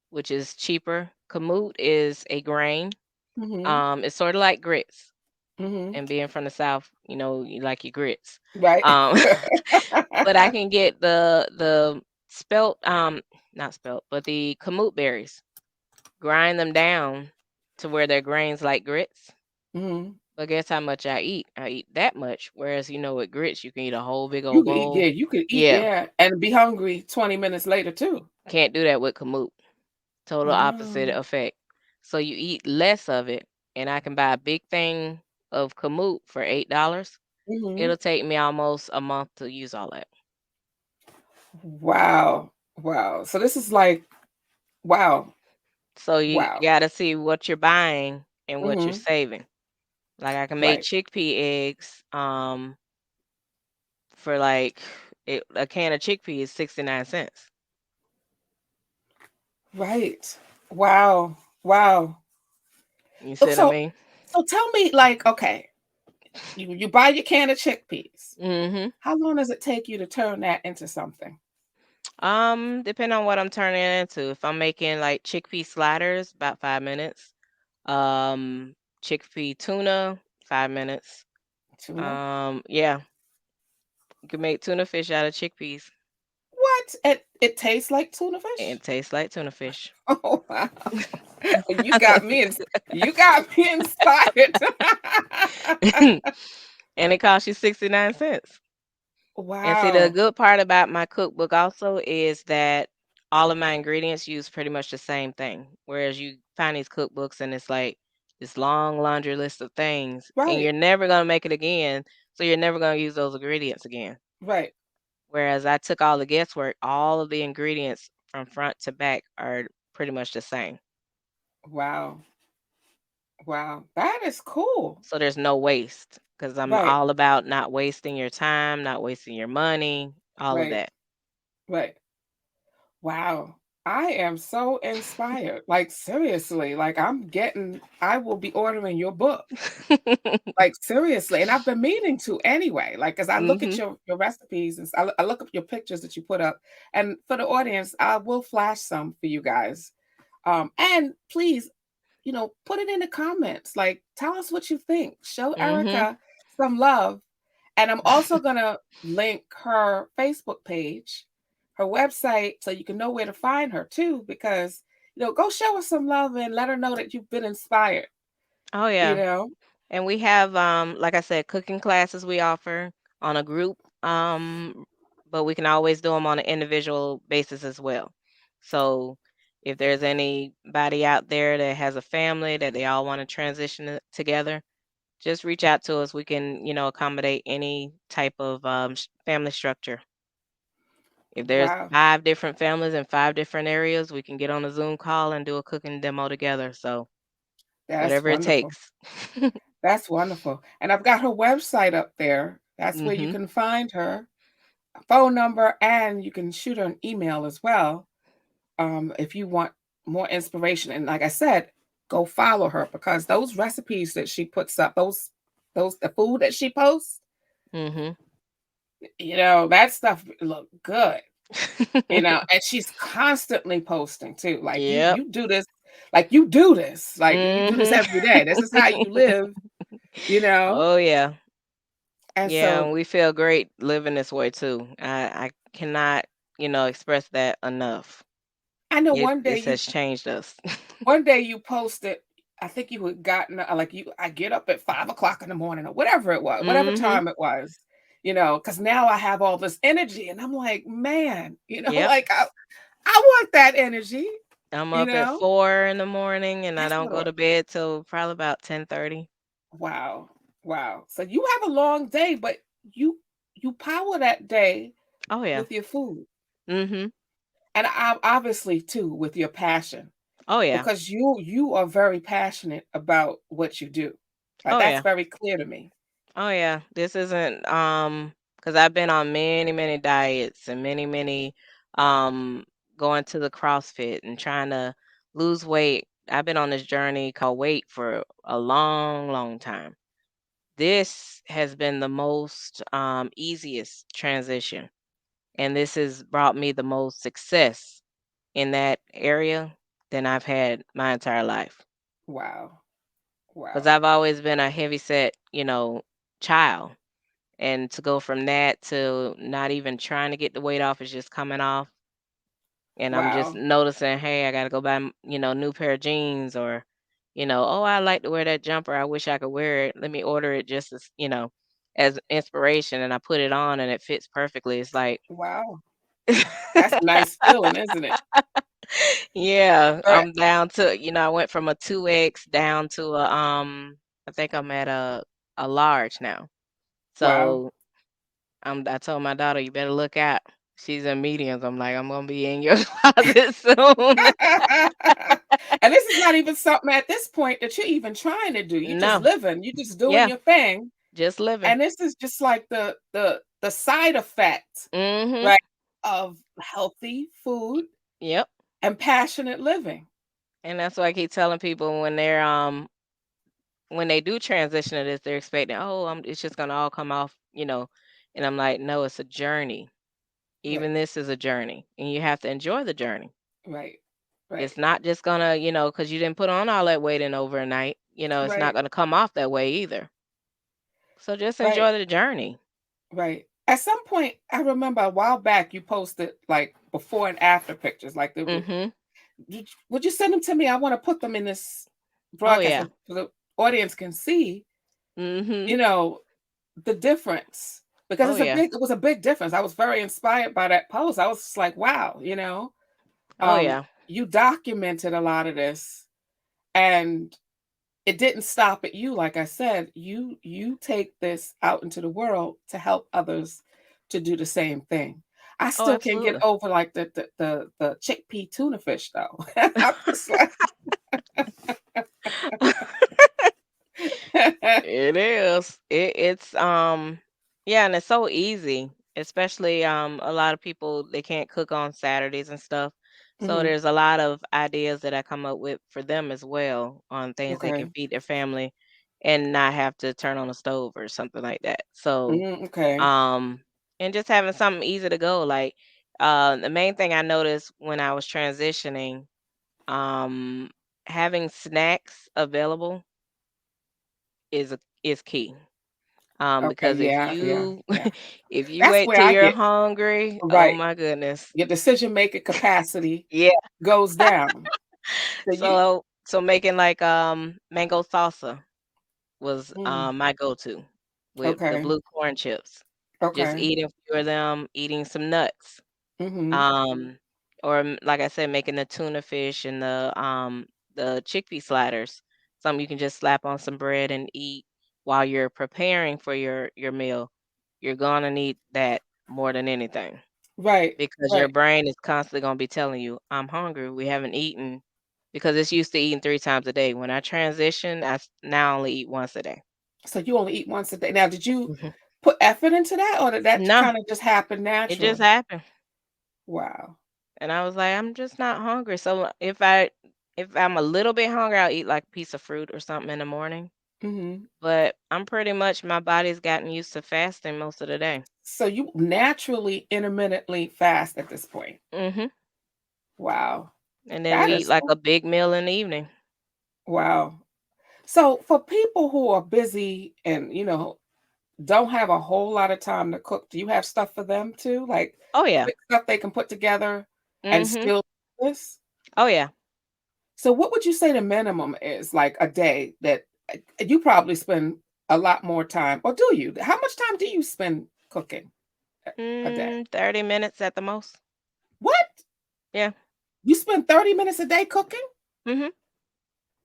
which is cheaper. Kamut is a grain. Mhm. It's sort of like grits. Mhm. And being from the South, you like your grits. Right. Um, but I can get the spelt, not spelt, but the kamut berries, grind them down to where they're grains like grits. Mhm. But guess how much I eat? I eat that much. Whereas, with grits, you can eat a whole big You old could eat, yeah, bowl. you could eat, Yeah, yeah, and be hungry 20 minutes later too. can't do that with kamut. Total opposite Oh. effect. So you eat less of it, and I can buy a big thing of kamut for $8. Mhm. It'll take me almost a month to use all that. Wow. Wow. So this is like wow. So you Wow. gotta see what you're buying and what you're Mhm. saving. Like I can make Right. chickpea eggs, for like a can of chickpea is 69 cents. Right. Wow. Wow. You Oh, see what I so mean? so tell me like, okay, you buy your can of chickpeas. Mhm. How long does it take you to turn that into something? Depending on what I'm turning it into. If I'm making like chickpea sliders, about 5 minutes. Chickpea tuna, 5 minutes. Tuna. Yeah, you can make tuna fish out of chickpeas. What? It tastes like tuna And fish? it tastes like tuna fish. Oh wow. You got me you got me inspired. And it costs you 69 cents. And see, the Wow. good part about my cookbook also is that all of my ingredients use pretty much the same thing. Whereas you find these cookbooks and it's like this long laundry list of things, and Right. you're never going to make it again. So you're never going to use those ingredients again. Right. Whereas I took all the guesswork, all of the ingredients from front to back are pretty much the same. Wow. Wow. That is cool. So there's no waste because I'm Right. all about not wasting your time, not wasting your money, all of Right. that. Right. Wow. I am so inspired. Like seriously, like I will be ordering your book. Like seriously, and I've been meaning to anyway. Like as I look at Mhm. your recipes and I look up your pictures that you put up, and for the audience, I will flash some for you guys. And please, put it in the comments. Like, tell us what you think. Show Mhm. Erica some love. And I'm also gonna link her Facebook page, her website, so you can know where to find her too. Because go show her some love and let her know that you've been inspired. Oh You yeah. know, And we have like I said, cooking classes we offer on a group, but we can always do them on an individual basis as well. So if there's anybody out there that has a family that they all want to transition together, just reach out to us. We can, accommodate any type of family structure. If there's wow, 5 different families in 5 different areas, we can get on a Zoom call and do a cooking demo together. So that's whatever it wonderful. takes. That's wonderful. And I've got her website up there. That's where you Mhm. can find her phone number, and you can shoot her an email as well. If you want more inspiration. And like I said, go follow her because those recipes that she puts up, those the food that she posts, Mhm. that stuff look good. And she's constantly posting too. Like you Yep. you do this, like you do this, like you do this Mhm. every day. This is how you live, you know. Oh yeah. And Yeah, so and we feel great living this way too. I cannot, express that enough. I know It this has changed us. one day you posted, I think you had gotten I get up at 5 o'clock in the morning or whatever it was, whatever Mhm. time it was, because now I have all this energy and I'm like, man, Yep. like I want that energy, I'm you up at know. 4 in the morning and I That's don't what go to bed till probably about 10:30. wow. Wow. So you have a long day, but you power that day Oh yeah. with your food. Mhm. And obviously too with your passion Oh yeah. because you are very passionate about what you do. Like Oh that's yeah. very clear to me. Oh yeah. This isn't because I've been on many, many diets and many, many um going to the CrossFit and trying to lose weight. I've been on this journey called weight for a long, long time. This has been the most easiest transition, and this has brought me the most success in that area than I've had my entire life. Wow. Because Wow. I've always been a heavy set, child. And to go from that to not even trying to get the weight off is just coming off. And I'm just Wow. noticing, hey, I got to go buy, new pair of jeans or, oh, I like to wear that jumper. I wish I could wear it. Let me order it just as, as inspiration. And I put it on and it fits perfectly. It's like, Wow. That's a nice feeling, isn't it? yeah, Uh, I'm down to, I went from a 2X down to I think I'm at a large now. wow. So I told my daughter, you better look out. She's in mediums. I'm like, I'm gonna be in your closet soon. And this is not even something at this point that you're even trying to do. You're just No, living. You're just doing yeah, your thing. just living. And this is just like the side effect, Mhm. right, of healthy food Yep. and passionate living. And that's why I keep telling people when they do transition to this, they're expecting, oh, it's just gonna all come off. And I'm like, no, it's a journey. Right. Even this is a journey, and you have to enjoy the journey. Right. Right. It's not just gonna, because you didn't put on all that weight in overnight, it's not Right. gonna come off that way either. So just Right. enjoy the journey. Right. At some point, I remember a while back you posted like before and after pictures. Like Mhm. would you send them to me? I want to put them in this Oh broadcast yeah. so the audience can see, Mhm. you know, the difference. Because Oh yeah. it was a big difference. I was very inspired by that post. I was just like, wow, Oh yeah. you documented a lot of this, and it didn't stop at you. Like I said, you take this out into the world to help others to do the same thing. I Oh, still can't get absolutely. over like the chickpea tuna fish though. I'm just like It is. It's yeah, and it's so easy. Especially a lot of people they can't cook on Saturdays and stuff. So Mhm. there's a lot of ideas that I come up with for them as well on things they can Okay. feed their family and not have to turn on the stove or something like that. So Okay. um and just having something easy to go like the main thing I noticed when I was transitioning um having snacks available is key. Okay. Because if Yeah. Yeah. you Yeah. if you That's wait where till I you're get hungry, oh right. my goodness. Your decision making capacity Yeah. goes down. So you So making like mango salsa was mm, my go-to with the okay. blue corn chips. Just Okay. eating few of them, eating some nuts. Mhm. Um or like I said, making the tuna fish and the chickpea sliders. Something you can just slap on some bread and eat while you're preparing for your meal. You're gonna need that more than anything Right. because your Right. brain is constantly gonna be telling you, "I'm hungry. We haven't eaten," because it's used to eating 3 times a day. When I transition, now only eat once a day. So you only eat once a day. Now, did you Mhm. put effort into that, or did that No, kind of just happen it just natural? happened, Wow. and I was like, "I'm just not hungry." So if I'm a little bit hungry, I'll eat like a piece of fruit or something in the morning. Mhm. But I'm pretty much my body's gotten used to fasting most of the day. So you naturally intermittently fast at this point. Mhm. Wow. And then That we eat is like a big meal in the evening. wow. So for people who are busy and, don't have a whole lot of time to cook, do you have stuff for them too? Like Oh yeah. quick stuff they can put together and Mhm. still do this? Oh yeah. So what would you say the minimum is like a day that you probably spend a lot more time, or do you? How much time do you spend cooking a day? 30 minutes at the most. What? Yeah. You spend 30 minutes a day cooking? Mhm.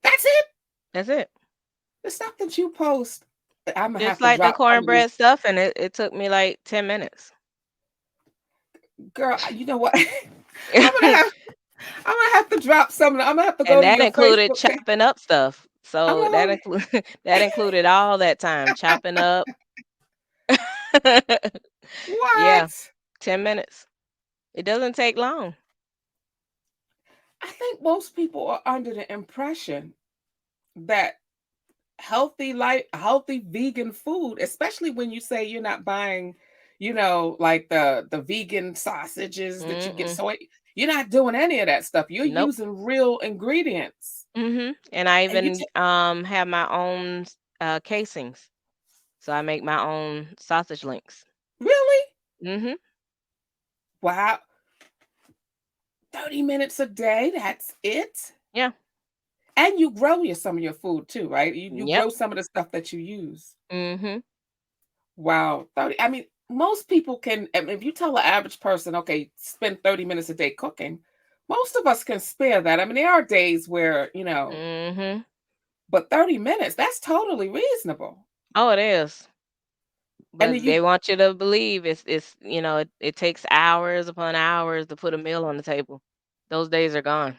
That's it? That's it. The stuff that you post, I'm gonna Just have to like the drop some of these. cornbread stuff, and it took me like 10 minutes. Girl, you know what? I'm gonna have to drop some. I'm gonna have to go And to that your included Facebook page. chopping up stuff. So that Oh, include that included all that time chopping up. Yeah, what? 10 minutes. It doesn't take long. I think most people are under the impression that healthy vegan food, especially when you say you're not buying, like the vegan sausages that you get Mm-mm. soy. You're not doing any of that stuff. You're Nope. using real ingredients. And I And you even have my own casings. So I make my own sausage links. really? Mhm. Wow. 30 minutes a day, that's it? Yeah. And you grow some of your food too, right? You Yep. grow some of the stuff that you use. Mhm. Wow. 30, I mean, most people can, I mean, if you tell an average person, okay, spend 30 minutes a day cooking, most of us can spare that. I mean, there are days where, Mhm. but 30 minutes, that's totally reasonable. Oh, it is. And then But you, they want you to believe it takes hours upon hours to put a meal on the table. Those days are gone.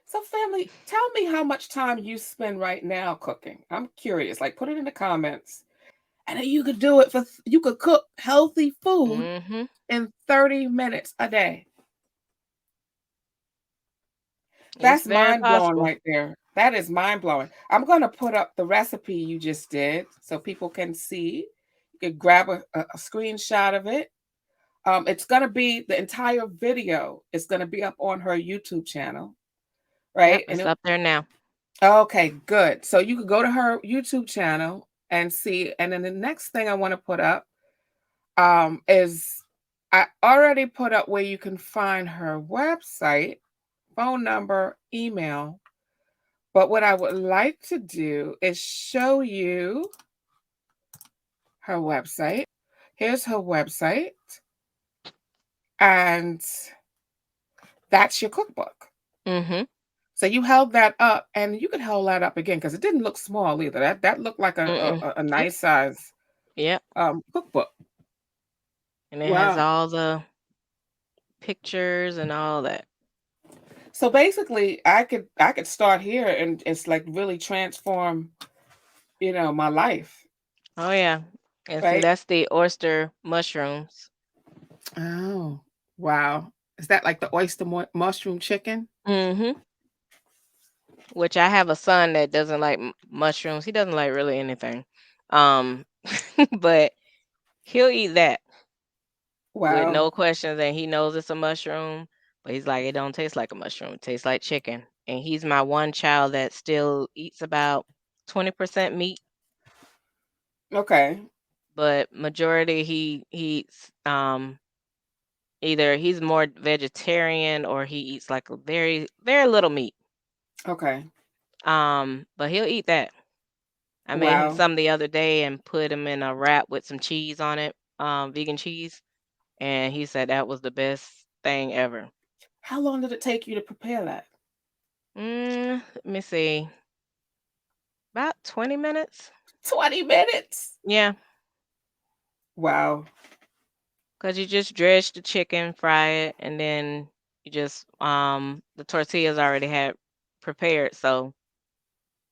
so family, tell me how much time you spend right now cooking. I'm curious. Like, put it in the comments. And then you could cook healthy food Mhm. in 30 minutes a day. It's That's very mind blowing possible. right there. That is mind blowing. I'm going to put up the recipe you just did so people can see. You could grab a screenshot of it. It's going to be the entire video is going to be up on her YouTube channel. right? It's up there now. Okay, good. So you could go to her YouTube channel and see. And then the next thing I want to put up is I already put up where you can find her website, phone number, email. But what I would like to do is show you her website. Here's her website. And that's your cookbook. Mm-hmm. So you held that up, and you could hold that up again because it didn't look small either. That looked like a nice size Yep. cookbook. And it has Wow. all the pictures and all that. So basically, I could start here, and it's like really transform, my life, Oh yeah. And see, right? that's the oyster mushrooms. Oh, wow. Is that like the oyster mushroom chicken? Mm-hmm. Which I have a son that doesn't like mushrooms. He doesn't like really anything. Um, but he'll eat that with Wow. no questions, and he knows it's a mushroom. But he's like, it don't taste like a mushroom. It tastes like chicken. And he's my one child that still eats about 20% meat, Okay. but majority he eats either he's more vegetarian or he eats like a very very little meat. Okay. But he'll eat that. I made him Wow. some the other day and put him in a wrap with some cheese on it, vegan cheese, and he said that was the best thing ever. How long did it take you to prepare that? Let me see, about 20 minutes. 20 minutes. Yeah, Wow. because you just dredge the chicken, fry it, and then you just the tortillas already had prepared, so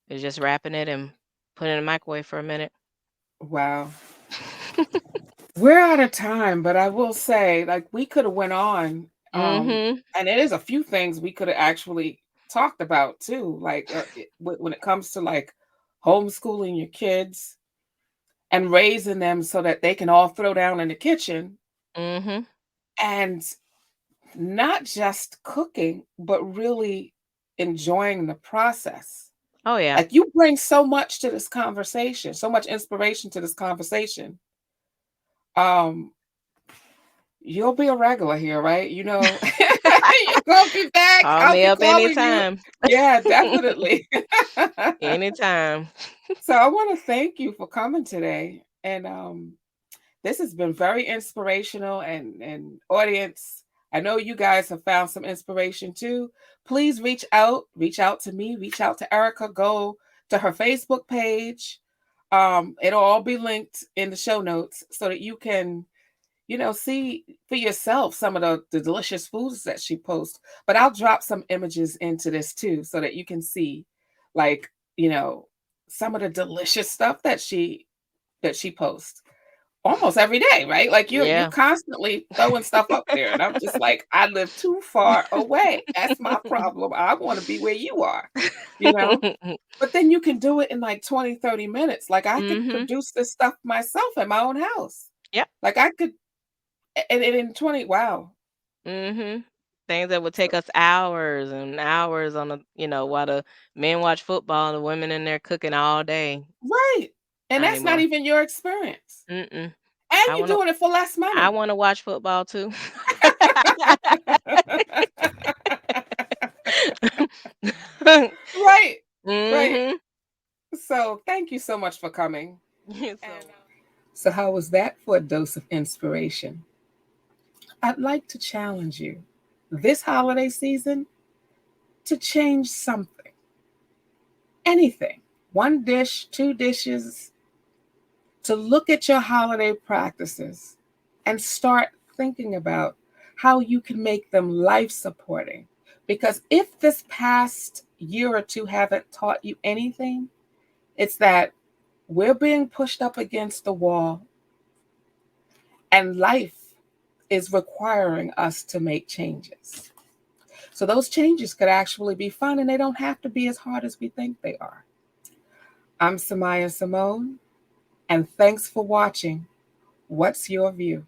you're just wrapping it and put it in the microwave for a minute. Wow. We're out of time, but I will say, like, we could have went on, Mhm. and it is a few things we could have actually talked about too, like when it comes to like homeschooling your kids and raising them so that they can all throw down in the kitchen Mhm. and not just cooking, but really enjoying the process. Oh yeah. Like you bring so much to this conversation, so much inspiration to this conversation. Um, You'll be a regular here, right? You're gonna be back. Call I'll me be up calling you. anytime. Yeah, definitely. Anytime. So I want to thank you for coming today. And this has been very inspirational and audience. I know you guys have found some inspiration too. Please reach out to me, reach out to Erica, go to her Facebook page. It'll all be linked in the show notes so that you can see for yourself some of the delicious foods that she posts. But I'll drop some images into this too so that you can see, like, some of the delicious stuff that she posts almost every day, right? Like you're Yeah. constantly throwing stuff up there. And I'm just like, I live too far away. That's my problem. I want to be where you are, you know? But then you can do it in like 20, 30 minutes. Like I could Mhm. produce this stuff myself at my own house. Yep. Like I could and in 20, wow. Mhm. Things that would take us hours and hours on while the men watch football, the women in there cooking all day. Right. And Not that's not anymore. even your experience. Mm-mm. And I you're wanna doing it for less I money. wanna watch football too. Right. Right. Mhm. So thank you so much for coming. So So how was that for a dose of inspiration? I'd like to challenge you this holiday season to change something. Anything. One dish, two dishes, to look at your holiday practices and start thinking about how you can make them life supporting. Because if this past year or two haven't taught you anything, it's that we're being pushed up against the wall and life is requiring us to make changes. So those changes could actually be fun and they don't have to be as hard as we think they are. I'm Sumayyah Simone, and thanks for watching What's Your View?